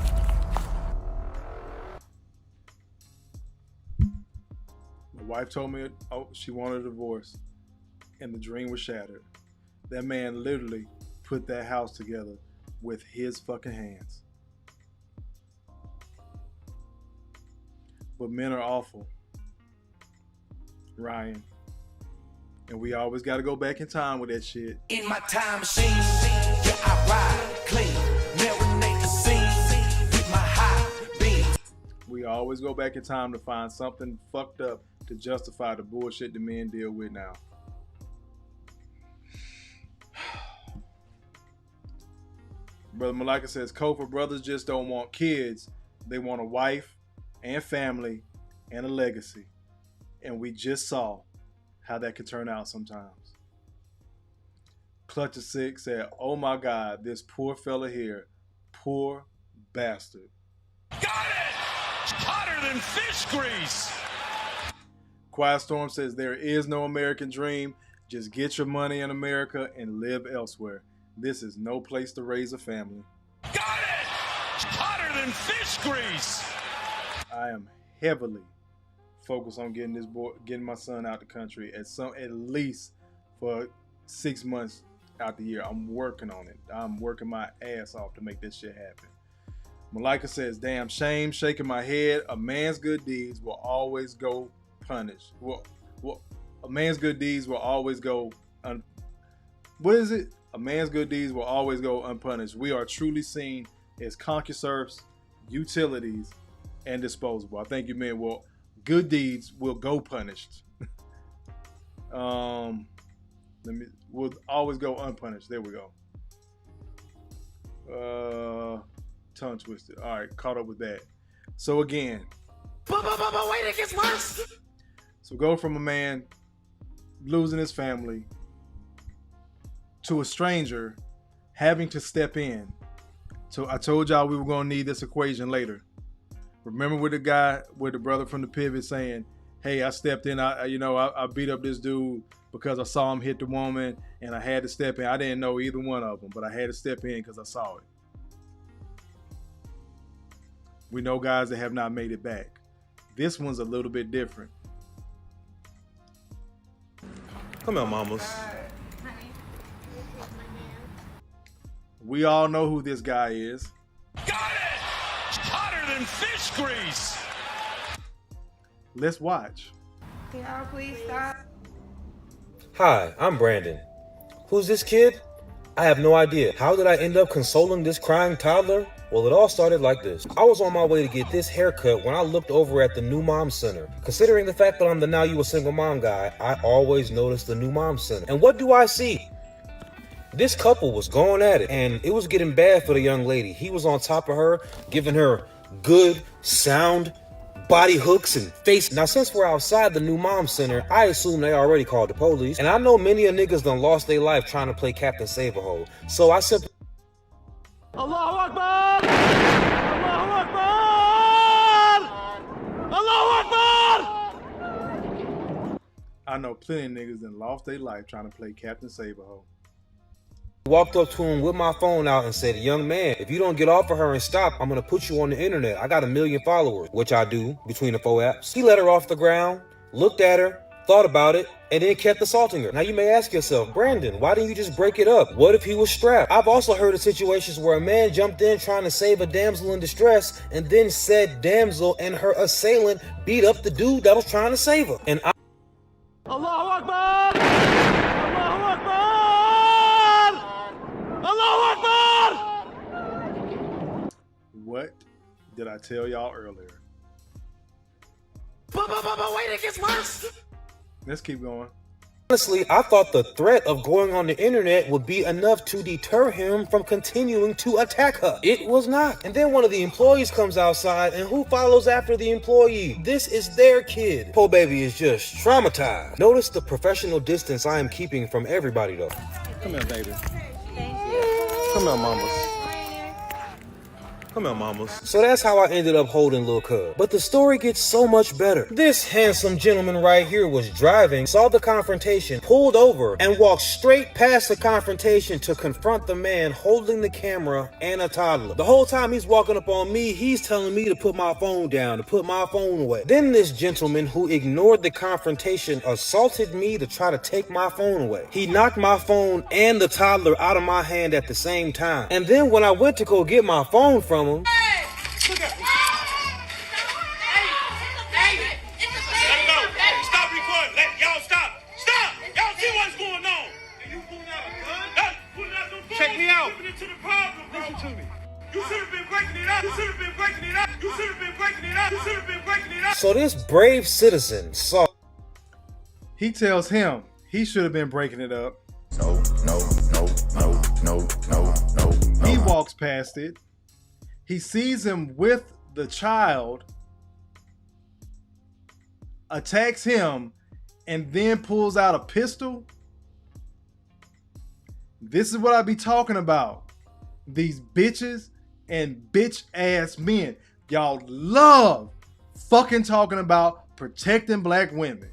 My wife told me she wanted a divorce, and the dream was shattered. That man literally put that house together with his fucking hands. But men are awful, Ryan. And we always got to go back in time with that shit. In my time machine, yeah, I ride clean. Marinate the scene with my high beam. We always go back in time to find something fucked up to justify the bullshit the men deal with now. Brother Malika says, Kofa, brothers just don't want kids. They want a wife and family and a legacy. And we just saw how that could turn out sometimes. Clutch of 6 said, oh my God, this poor fella here, poor bastard. Got it! Hotter than fish grease! Quiet Storm says, there is no American dream. Just get your money in America and live elsewhere. This is no place to raise a family. Got it! Hotter than fish grease! I am heavily focused on getting my son out the country at least for 6 months out the year. I'm working on it. I'm working my ass off to make this shit happen. Malika says, damn shame, shaking my head. A man's good deeds will always go punished. Well, a man's good deeds will always go what is it? A man's good deeds will always go unpunished. We are truly seen as concuserves, utilities, and disposable. I think you meant, well, good deeds will go punished. Will always go unpunished. There we go. Tongue twisted. All right, caught up with that. So again, Wait, it gets worse. So go from a man losing his family to a stranger having to step in. So I told y'all we were gonna need this equation later. Remember with the brother from the pivot saying, hey, I stepped in, I beat up this dude because I saw him hit the woman and I had to step in. I didn't know either one of them, but I had to step in because I saw it. We know guys that have not made it back. This one's a little bit different. Come on, mamas. We all know who this guy is. Got it! Hotter than fish grease! Let's watch. Can y'all please stop? Hi, I'm Brandon. Who's this kid? I have no idea. How did I end up consoling this crying toddler? Well, it all started like this. I was on my way to get this haircut when I looked over at the New Mom Center. Considering the fact that I'm the Now You a Single Mom guy, I always notice the New Mom Center. And what do I see? This couple was going at it, and it was getting bad for the young lady. He was on top of her, giving her good, sound body hooks and face. Now, since we're outside the New Mom Center, I assume they already called the police. And I know many of niggas done lost their life trying to play Captain Save-A-Hole. So I simply... Allahu Akbar! Allahu Akbar! Allahu Akbar! I know plenty of niggas that lost their life trying to play Captain Save-A-Hole. Walked up to him with my phone out and said, young man, if you don't get off of her and stop, I'm going to put you on the internet. I got 1 million followers, which I do between the 4 apps. He let her off the ground, looked at her, thought about it, and then kept assaulting her. Now you may ask yourself, Brandon, why didn't you just break it up? What if he was strapped? I've also heard of situations where a man jumped in trying to save a damsel in distress, and then said damsel and her assailant beat up the dude that was trying to save her. And Allahu Akbar! Allahu Akbar! Allahu Akbar! What did I tell y'all earlier? But wait, it gets worse. Let's keep going. Honestly, I thought the threat of going on the internet would be enough to deter him from continuing to attack her. It was not. And then one of the employees comes outside, and who follows after the employee? This is their kid. Poor baby is just traumatized. Notice the professional distance I am keeping from everybody though. Come here, baby. Come here, mamas. Come here, mamas. So that's how I ended up holding Lil Cub. But the story gets so much better. This handsome gentleman right here was driving, saw the confrontation, pulled over, and walked straight past the confrontation to confront the man holding the camera and a toddler. The whole time he's walking up on me, he's telling me to put my phone down, to put my phone away. Then this gentleman who ignored the confrontation assaulted me to try to take my phone away. He knocked my phone and the toddler out of my hand at the same time. And then when I went to go get my phone from him, Check me out. Listen to me. You should have been breaking it up. You should have been breaking it up. You should have been breaking it up. You should have been breaking it up. so this brave citizen saw. He tells him he should have been breaking it up. No. He walks past it. He sees him with the child, attacks him, and then pulls out a pistol. This is what I be talking about. These bitches and bitch ass men. Y'all love fucking talking about protecting black women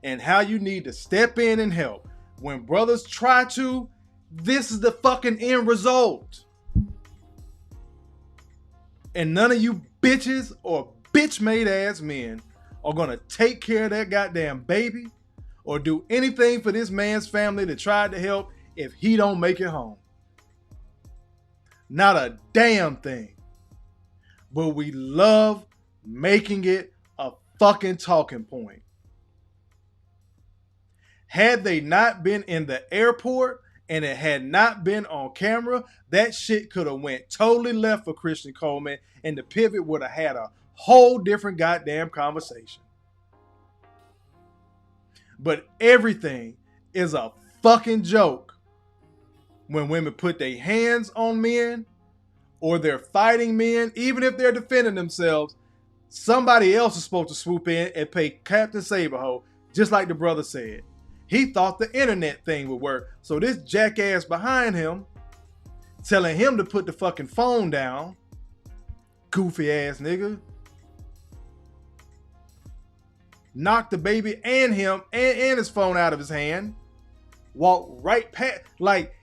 and how you need to step in and help. When brothers try to, this is the fucking end result. And none of you bitches or bitch-made ass men are gonna take care of that goddamn baby or do anything for this man's family that tried to help if he don't make it home. Not a damn thing. But we love making it a fucking talking point. Had they not been in the airport and it had not been on camera, that shit could have went totally left for Christian Coleman, and the pivot would have had a whole different goddamn conversation. But everything is a fucking joke when women put their hands on men or they're fighting men. Even if they're defending themselves, somebody else is supposed to swoop in and pay Captain Save-A-Hole, just like the brother said. He thought the internet thing would work. So this jackass behind him telling him to put the fucking phone down, goofy ass nigga, knocked the baby and him and his phone out of his hand, walked right past. Like,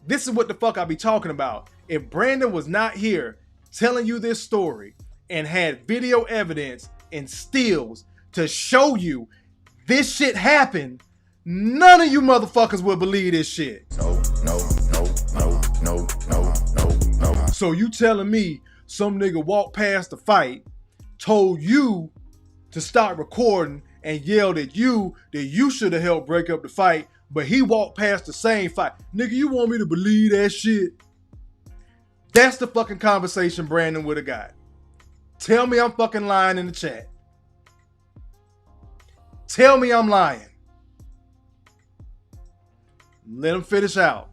this is what the fuck I be talking about. If Brandon was not here telling you this story and had video evidence and stills to show you this shit happened, none of you motherfuckers would believe this shit. No. So you telling me some nigga walked past the fight, told you to stop recording, and yelled at you that you should have helped break up the fight, but he walked past the same fight. Nigga, you want me to believe that shit? That's the fucking conversation Brandon would have got. Tell me I'm fucking lying in the chat. Tell me I'm lying. Let him finish out.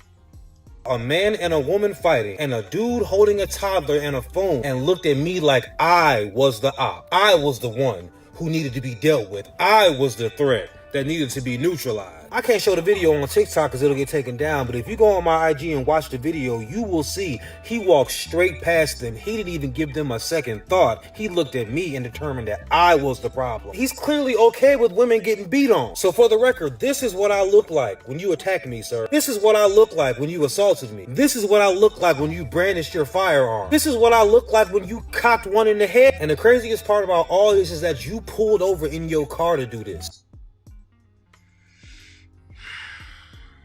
A man and a woman fighting, and a dude holding a toddler and a phone, and looked at me like I was the op. I was the one who needed to be dealt with. I was the threat that needed to be neutralized. I can't show the video on TikTok because it'll get taken down, but if you go on my IG and watch the video, you will see he walked straight past them. He didn't even give them a second thought. He looked at me and determined that I was the problem. He's clearly okay with women getting beat on. So for the record, this is what I look like when you attack me, sir. This is what I look like when you assaulted me. This is what I look like when you brandished your firearm. This is what I look like when you cocked one in the head. And the craziest part about all this is that you pulled over in your car to do this.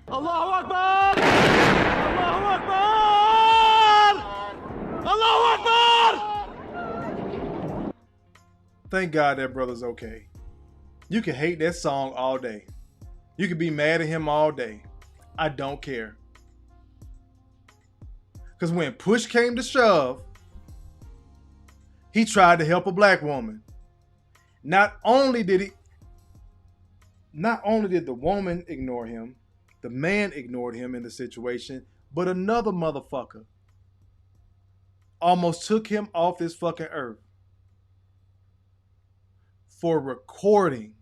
Allahu Akbar! Allahu Akbar! Allahu Akbar! Thank God that brother's okay. You can hate that song all day. You can be mad at him all day. I don't care. Because when push came to shove, he tried to help a black woman. Not only did the woman ignore him, the man ignored him in the situation, but another motherfucker almost took him off this fucking earth for recording.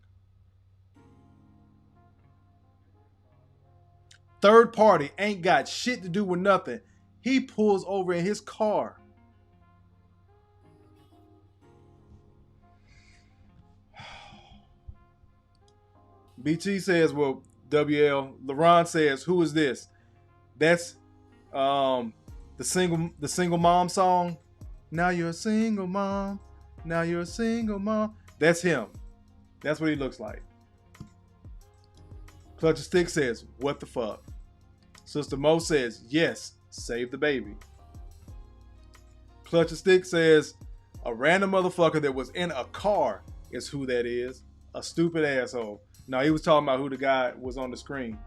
Third party ain't got shit to do with nothing. He pulls over in his car. BT says, well, WL, LaRon says, who is this? That's the single mom song. Now you're a single mom. Now you're a single mom. That's him. That's what he looks like. Clutch a Stick says, what the fuck? Sister Mo says, yes, save the baby. Clutch a Stick says, a random motherfucker that was in a car is who that is. A stupid asshole. No, he was talking about who the guy was on the screen.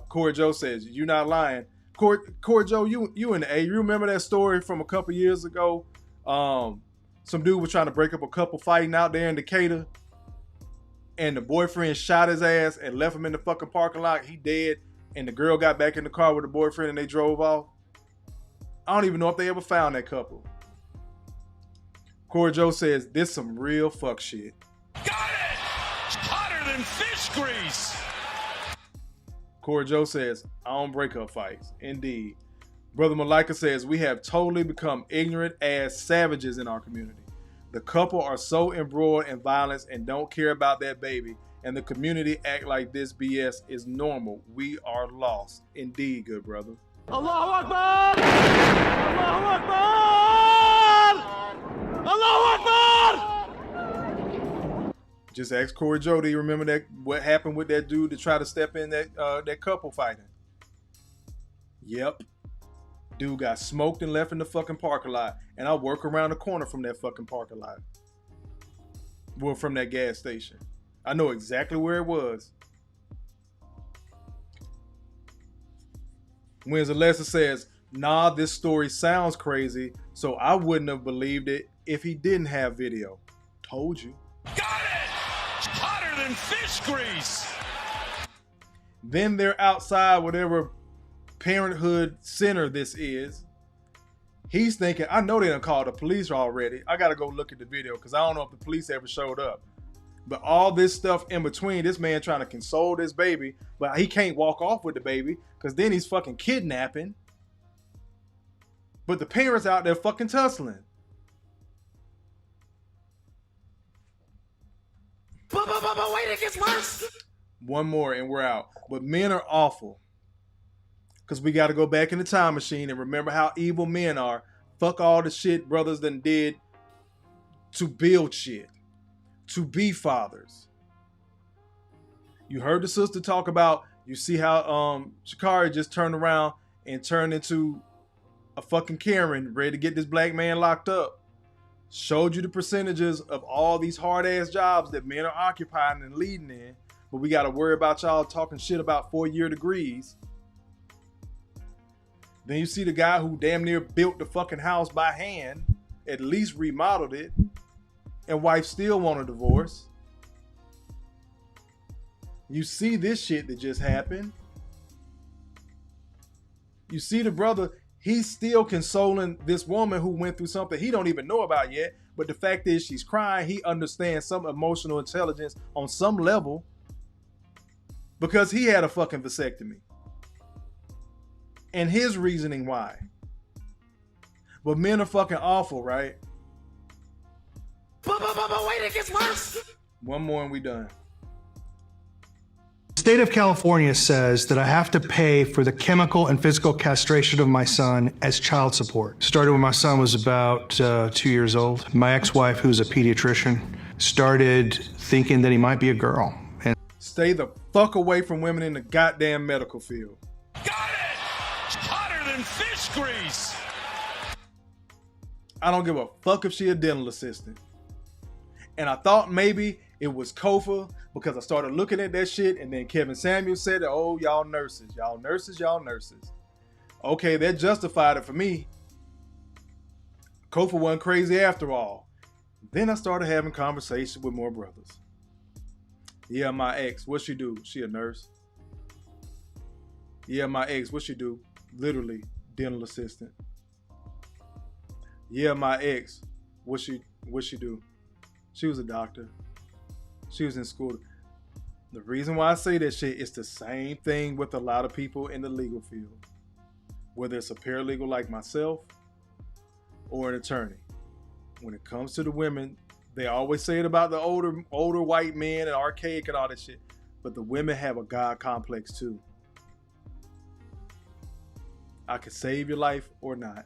Corey Joe says, you're not lying. Corey Joe, you in the A. You remember that story from a couple years ago? Some dude was trying to break up a couple fighting out there in Decatur. And the boyfriend shot his ass and left him in the fucking parking lot. He dead. And the girl got back in the car with the boyfriend and they drove off. I don't even know if they ever found that couple. Corey Joe says, this some real fuck shit. Got it! Hotter than fish grease! Corey Joe says, I don't break up fights. Indeed. Brother Malika says, we have totally become ignorant ass savages in our community. The couple are so embroiled in violence and don't care about that baby. And the community act like this BS is normal. We are lost. Indeed, good brother. Allahu Akbar! Allahu Akbar! Allahu Akbar! Just ask Corey Joe, do you remember that? What happened with that dude to try to step in that couple fighting? Yep. Dude got smoked and left in the fucking parking lot. And I work around the corner from that fucking parking lot. Well, from that gas station. I know exactly where it was. Wins Alessa says, nah, this story sounds crazy, so I wouldn't have believed it if he didn't have video. Told you. Got it! Hotter than fish grease! Then they're outside whatever Parenthood Center this is. He's thinking, I know they done called the police already. I gotta go look at the video because I don't know if the police ever showed up. But all this stuff in between, this man trying to console this baby, but he can't walk off with the baby because then he's fucking kidnapping. But the parents out there fucking tussling. But wait, it gets worse. One more and we're out. But men are awful. Because we got to go back in the time machine and remember how evil men are. Fuck all the shit brothers done did to build shit. To be fathers. You heard the sister talk about, you see how sha'carri just turned around and turned into a fucking Karen ready to get this black man locked up. Showed you the percentages of all these hard ass jobs that men are occupying and leading in. but we got to worry about y'all talking shit about 4-year degrees. Then you see the guy who damn near built the fucking house by hand, at least remodeled it, and wife still want a divorce. You see this shit that just happened. You see the brother, he's still consoling this woman who went through something he don't even know about yet. But the fact is she's crying. He understands some emotional intelligence on some level because he had a fucking vasectomy. And his reasoning why. But men are fucking awful, right? But wait, it gets worse. One more and we done. The state of California says that I have to pay for the chemical and physical castration of my son as child support. Started when my son was about 2 years old. My ex-wife, who's a pediatrician, started thinking that he might be a girl. And stay the fuck away from women in the goddamn medical field. Got it! Hotter than fish grease. I don't give a fuck if she a dental assistant. And I thought maybe it was Kofa because I started looking at that shit, and then Kevin Samuel said, oh, y'all nurses, y'all nurses, y'all nurses. Okay, that justified it for me. Kofa wasn't crazy after all. Then I started having conversations with more brothers. Yeah, my ex, what she do? She a nurse. Yeah, my ex, what she do? Literally, dental assistant. Yeah, my ex, what she do? She was a doctor. She was in school. The reason why I say that shit is the same thing with a lot of people in the legal field. Whether it's a paralegal like myself or an attorney. When it comes to the women, they always say it about the older white men and archaic and all that shit. But the women have a God complex too. I could save your life or not.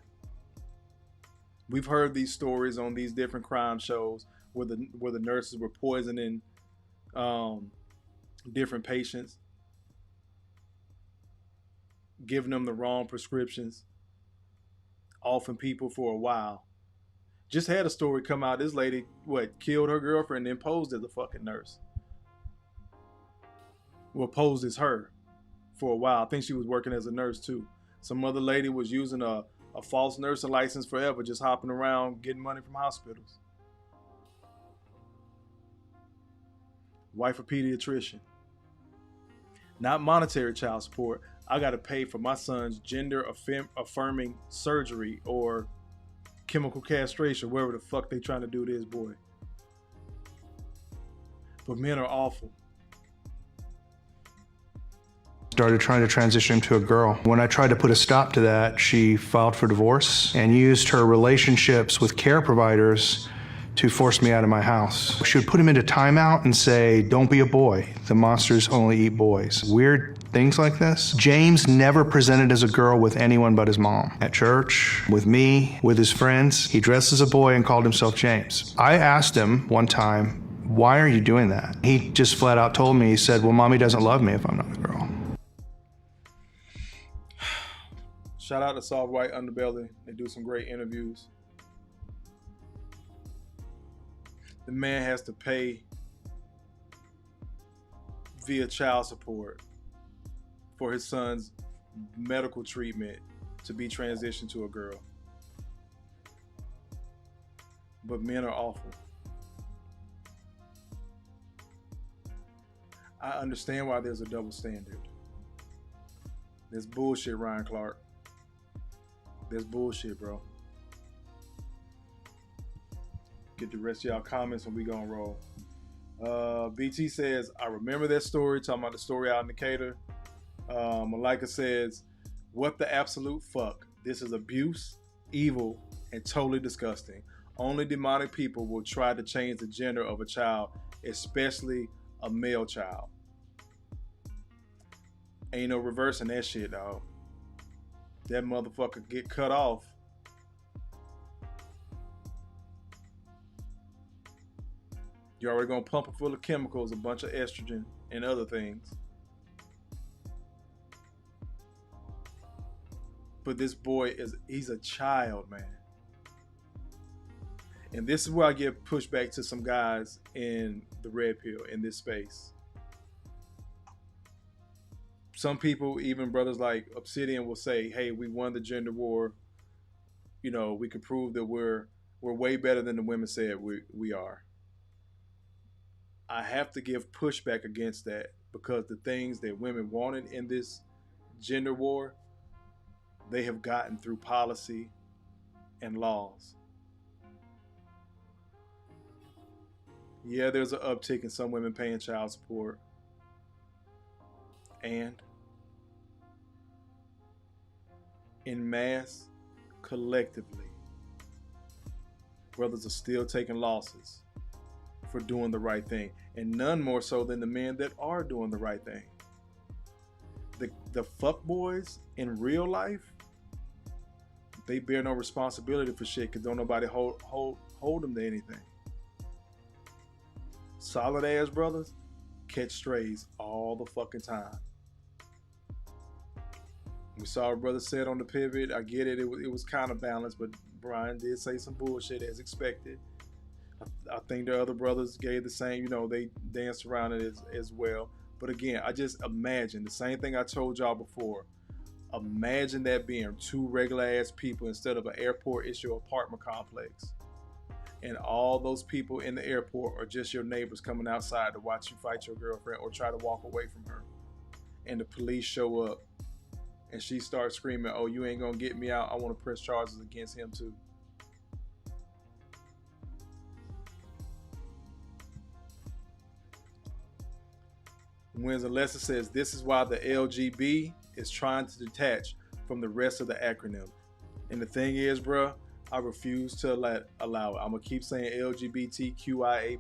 We've heard these stories on these different crime shows where the nurses were poisoning different patients, giving them the wrong prescriptions, offing people for a while. Just had a story come out. This lady, killed her girlfriend and then posed as a fucking nurse. Well, posed as her for a while. I think she was working as a nurse too. Some other lady was using a false nursing license forever, just hopping around getting money from hospitals. Wife a pediatrician. Not monetary child support. I got to pay for my son's gender affirming surgery or chemical castration, wherever the fuck they trying to do to his boy. But men are awful. started trying to transition him to a girl. When I tried to put a stop to that, she filed for divorce and used her relationships with care providers to force me out of my house. She would put him into timeout and say, "Don't be a boy. The monsters only eat boys." Weird things like this. James never presented as a girl with anyone but his mom. At church, with me, with his friends, he dressed as a boy and called himself James. I asked him one time, "Why are you doing that?" He just flat out told me, he said, "Well, mommy doesn't love me if I'm not a girl." Shout out to Soft White Underbelly. They do some great interviews. The man has to pay via child support for his son's medical treatment to be transitioned to a girl. But men are awful. I understand why there's a double standard. There's bullshit, Ryan Clark. There's bullshit, bro. Get the rest of y'all comments when we gonna roll. BT says, I remember that story, talking about the story out in Decatur. Malika says, what the absolute fuck? This is abuse, evil, and totally disgusting. Only demonic people will try to change the gender of a child, especially a male child. Ain't no reversing that shit, dog. That motherfucker get cut off. You're already gonna pump it full of chemicals, a bunch of estrogen and other things. But this boy he's a child, man. And this is where I get pushed back to some guys in the red pill in this space. some people, even brothers like Obsidian, will say, hey, we won the gender war. You know, we can prove that we're way better than the women said we are. I have to give pushback against that, because the things that women wanted in this gender war, they have gotten through policy and laws. Yeah, there's an uptick in some women paying child support. And in mass, collectively, brothers are still taking losses for doing the right thing, and none more so than the men that are doing the right thing. The fuck boys in real life, they bear no responsibility for shit, because don't nobody hold them to anything. Solid ass brothers catch strays all the fucking time. We saw a brother said on the pivot, I get it, it was kind of balanced, but Brian did say some bullshit as expected. I think the other brothers gave the same, you know, they danced around it as well. But again, I just imagine the same thing I told y'all before. Imagine that being two regular ass people instead of an airport issue apartment complex. And all those people in the airport are just your neighbors coming outside to watch you fight your girlfriend or try to walk away from her. And the police show up and she starts screaming, oh, you ain't gonna get me out. I want to press charges against him too. Wins Alessa says, this is why the LGB is trying to detach from the rest of the acronym. And the thing is, bruh, I refuse to allow it. I'm going to keep saying LGBTQIA+,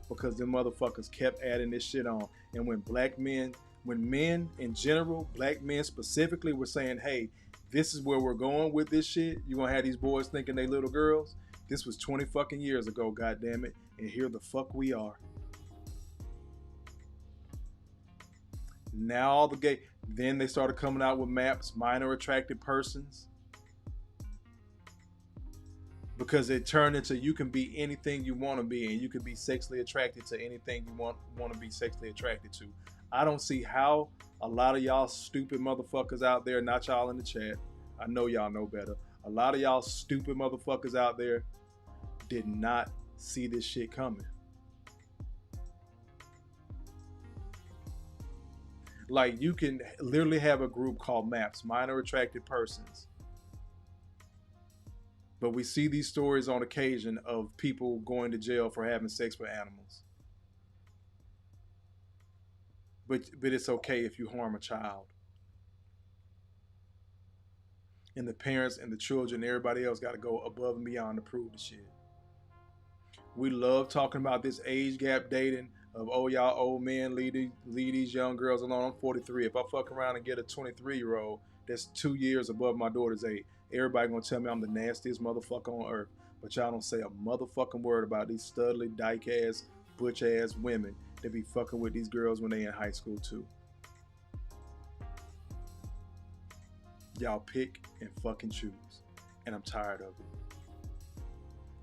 because them motherfuckers kept adding this shit on. And when men in general, black men specifically, were saying, hey, this is where we're going with this shit. You're going to have these boys thinking they little girls. This was 20 fucking years ago, goddammit. And here the fuck we are. Now all the gay, then they started coming out with MAPS, minor attracted persons, because it turned into you can be anything you want to be, and you can be sexually attracted to anything you want to be sexually attracted to. I don't see how a lot of y'all stupid motherfuckers out there, not y'all in the chat, I know y'all know better, a lot of y'all stupid motherfuckers out there did not see this shit coming. Like, you can literally have a group called MAPS, minor attracted persons. But we see these stories on occasion of people going to jail for having sex with animals. But it's okay if you harm a child. And the parents and the children and everybody else got to go above and beyond to prove the shit. We love talking about this age gap dating of, oh, y'all old men leave these young girls alone. I'm 43. If I fuck around and get a 23-year-old that's 2 years above my daughter's age, everybody gonna tell me I'm the nastiest motherfucker on earth. But y'all don't say a motherfucking word about these studly, dyke-ass, butch-ass women that be fucking with these girls when they in high school too. Y'all pick and fucking choose. And I'm tired of it.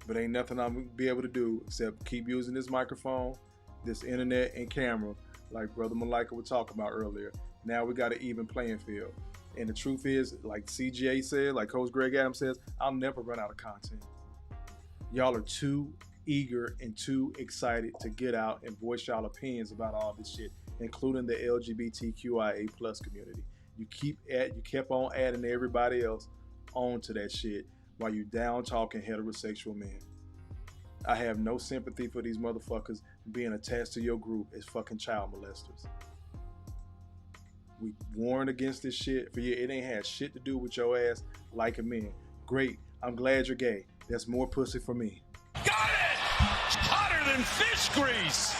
But ain't nothing I'm gonna be able to do except keep using this microphone, this internet, and camera, like Brother Malika was talking about earlier. Now we got an even playing field. And the truth is, like CGA said, like Coach Greg Adams says, I'll never run out of content. Y'all are too eager and too excited to get out and voice y'all opinions about all this shit, including the LGBTQIA+ community. You kept on adding everybody else onto that shit while you down talking heterosexual men. I have no sympathy for these motherfuckers being attached to your group as fucking child molesters. We warned against this shit for you. It ain't had shit to do with your ass liking men. Great. I'm glad you're gay. That's more pussy for me. Got it! Hotter than fish grease!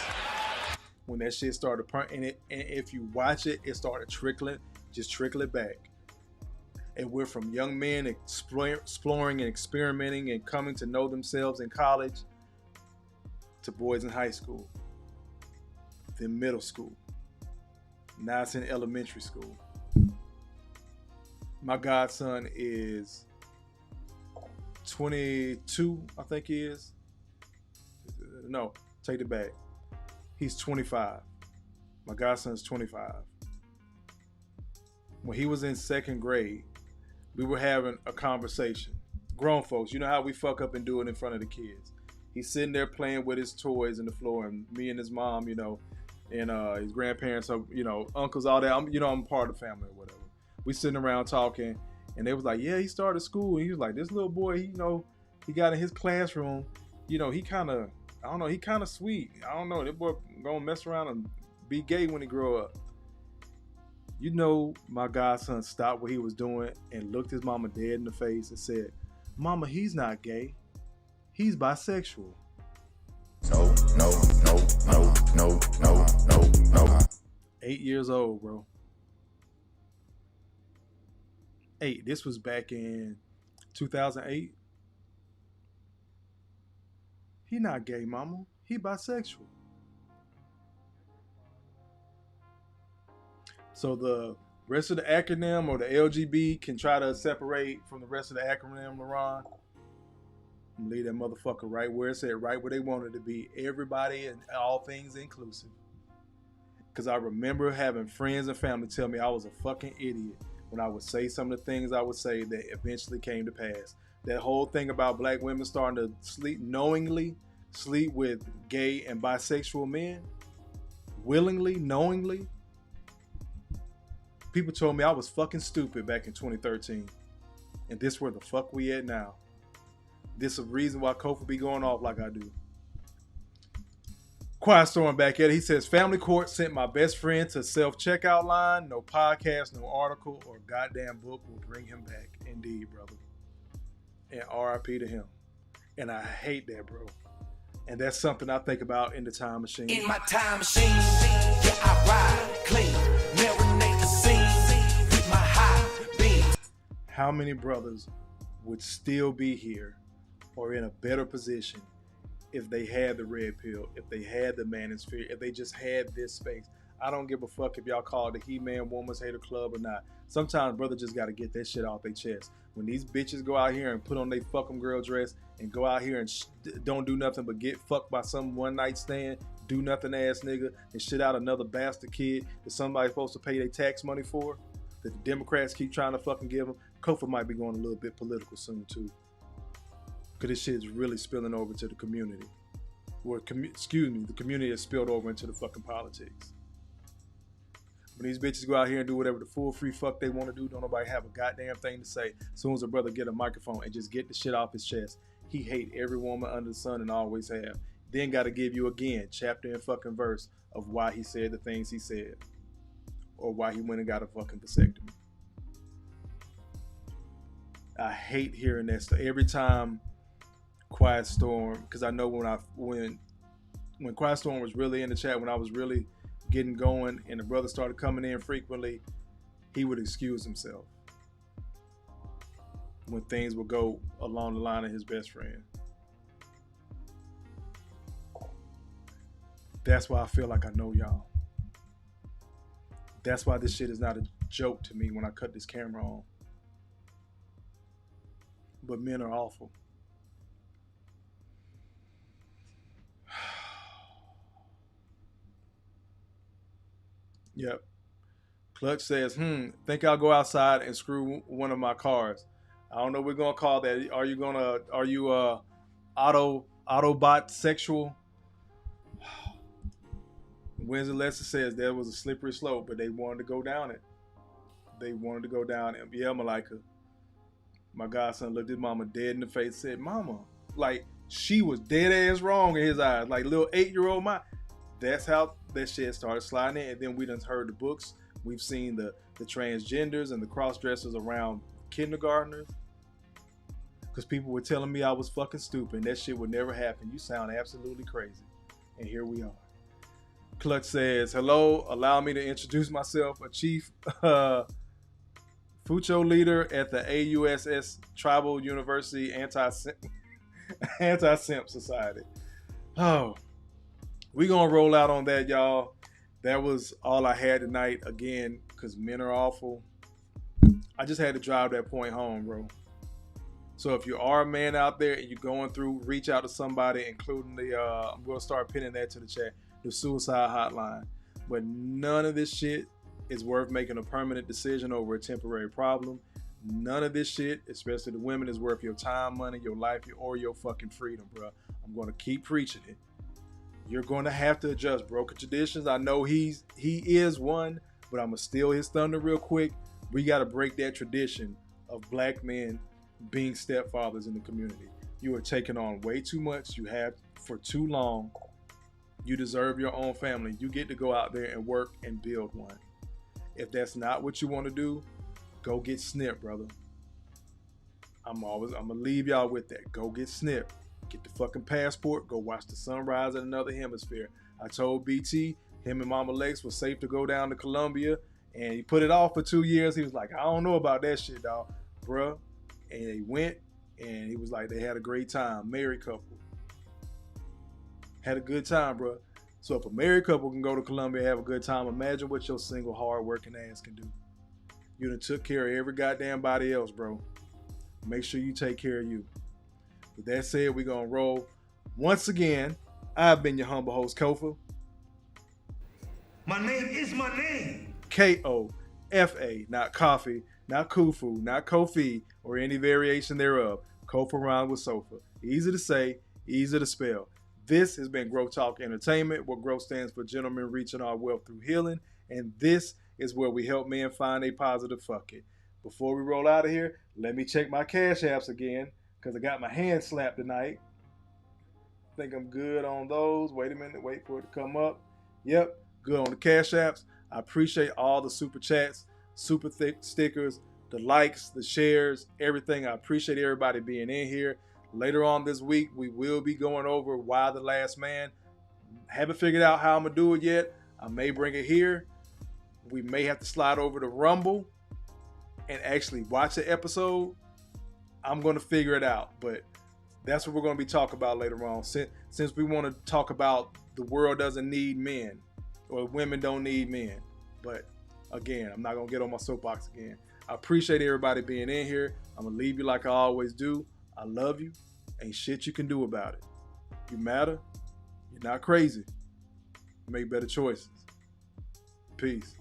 When that shit started and if you watch it, it started trickling. Just trickle it back. And we're from young men exploring and experimenting and coming to know themselves in college to boys in high school, then middle school. Now it's in elementary school. My godson is 22, I think he is. No, take it back. He's 25. My godson's 25. when he was in second grade, we were having a conversation. Grown folks, you know how we fuck up and do it in front of the kids. He's sitting there playing with his toys on the floor, and me and his mom, and his grandparents, uncles, all that. I'm part of the family or whatever. We sitting around talking, and they was like, yeah, he started school. And he was like, this little boy, he got in his classroom. He kind of, I don't know, he kind of sweet. I don't know, that boy gonna mess around and be gay when he grow up. My godson stopped what he was doing and looked his mama dead in the face and said, Mama, he's not gay. He's bisexual. No. 8 years old, bro. 8. This was back in 2008. He not gay, mama. He bisexual. So the rest of the acronym or the LGB can try to separate from the rest of the acronym, LaRon. I'm gonna leave that motherfucker right where it said, right where they wanted to be. Everybody and all things inclusive. Because I remember having friends and family tell me I was a fucking idiot when I would say some of the things I would say that eventually came to pass. That whole thing about black women starting to knowingly sleep with gay and bisexual men, willingly, knowingly. People told me I was fucking stupid back in 2013. And this where the fuck we at now. This is a reason why Kofi be going off like I do. Quiet storm back at it. He says, family court sent my best friend to self-checkout line. No podcast, no article, or goddamn book will bring him back. Indeed, brother. And RIP to him. And I hate that, bro. And that's something I think about in the time machine. In my time machine, yeah, I ride clean. Marinate the scene with my high beam. How many brothers would still be here or in a better position if they had the red pill, if they had the manosphere, if they just had this space? I don't give a fuck if y'all call it the He-Man Woman's Hater Club or not. Sometimes brothers just got to get that shit off their chest. When these bitches go out here and put on their fucking girl dress and go out here and don't do nothing but get fucked by some one night stand, do nothing ass nigga, and shit out another bastard kid that somebody's supposed to pay their tax money for, that the Democrats keep trying to fucking give them. Kofa might be going a little bit political soon too. Because this shit is really spilling over to the community. Or, the community has spilled over into the fucking politics. When these bitches go out here and do whatever the full free fuck they want to do, don't nobody have a goddamn thing to say. As soon as a brother get a microphone and just get the shit off his chest, he hate every woman under the sun and always have. Then got to give you again chapter and fucking verse of why he said the things he said. Or why he went and got a fucking vasectomy. I hate hearing that stuff. Every time Quiet Storm, because I know when Quiet Storm was really in the chat, when I was really getting going and the brother started coming in frequently, he would excuse himself when things would go along the line of his best friend. That's why I feel like I know y'all. That's why this shit is not a joke to me when I cut this camera on. But men are awful. Yep. Clutch says, think I'll go outside and screw one of my cars. I don't know what we're gonna call that. Are you Autobot sexual? Wednesday Lester says there was a slippery slope, but they wanted to go down it. And yeah, Malika. My godson looked his mama dead in the face and said, Mama, like she was dead ass wrong in his eyes. Like little 8-year-old mind. That's how that shit started sliding in. And then we done heard the books. We've seen the transgenders and the cross-dressers around kindergartners. Because people were telling me I was fucking stupid. That shit would never happen. You sound absolutely crazy. And here we are. Clutch says, hello, allow me to introduce myself. A chief Fucho leader at the AUSS Tribal University Anti-Simp Society. Oh. We're going to roll out on that, y'all. That was all I had tonight. Again, because men are awful. I just had to drive that point home, bro. So if you are a man out there and you're going through, reach out to somebody, including the, I'm going to start pinning that to the chat, the suicide hotline. But none of this shit is worth making a permanent decision over a temporary problem. None of this shit, especially the women, is worth your time, money, your life, or your fucking freedom, bro. I'm going to keep preaching it. You're going to have to adjust broken traditions. I know he is one, but I'm going to steal his thunder real quick. We got to break that tradition of black men being stepfathers in the community. You are taking on way too much. You have for too long. You deserve your own family. You get to go out there and work and build one. If that's not what you want to do, go get snipped, brother. I'm gonna leave y'all with that. Go get snipped. Get the fucking passport. Go watch the sunrise in another hemisphere. I told BT, him and Mama Lex was safe to go down to Colombia, and he put it off for 2 years. He was like, I don't know about that shit, dog, bruh. And they went, and he was like, they had a great time. Married couple. Had a good time, bruh. So if a married couple can go to Colombia and have a good time, imagine what your single, hard-working ass can do. You done took care of every goddamn body else, bro. Make sure you take care of you. With that said, we're going to roll. Once again, I've been your humble host, Kofa. My name is my name. Kofa, not coffee, not kufu, not Kofi, or any variation thereof. Kofa rhymes with sofa. Easy to say, easy to spell. This has been Growth Talk Entertainment, where growth stands for gentlemen reaching our wealth through healing. And this is where we help men find a positive fuck it. Before we roll out of here, let me check my cash apps again, because I got my hand slapped tonight. Think I'm good on those. Wait a minute, wait for it to come up. Yep, good on the cash apps. I appreciate all the super chats, super thick stickers, the likes, the shares, everything. I appreciate everybody being in here. Later on this week, we will be going over Why the Last Man. Haven't figured out how I'm going to do it yet. I may bring it here. We may have to slide over to Rumble and actually watch the episode. I'm going to figure it out, but that's what we're going to be talking about later on. Since we want to talk about the world doesn't need men, or women don't need men. But again, I'm not going to get on my soapbox again. I appreciate everybody being in here. I'm going to leave you like I always do. I love you. Ain't shit you can do about it. You matter. You're not crazy. Make better choices. Peace.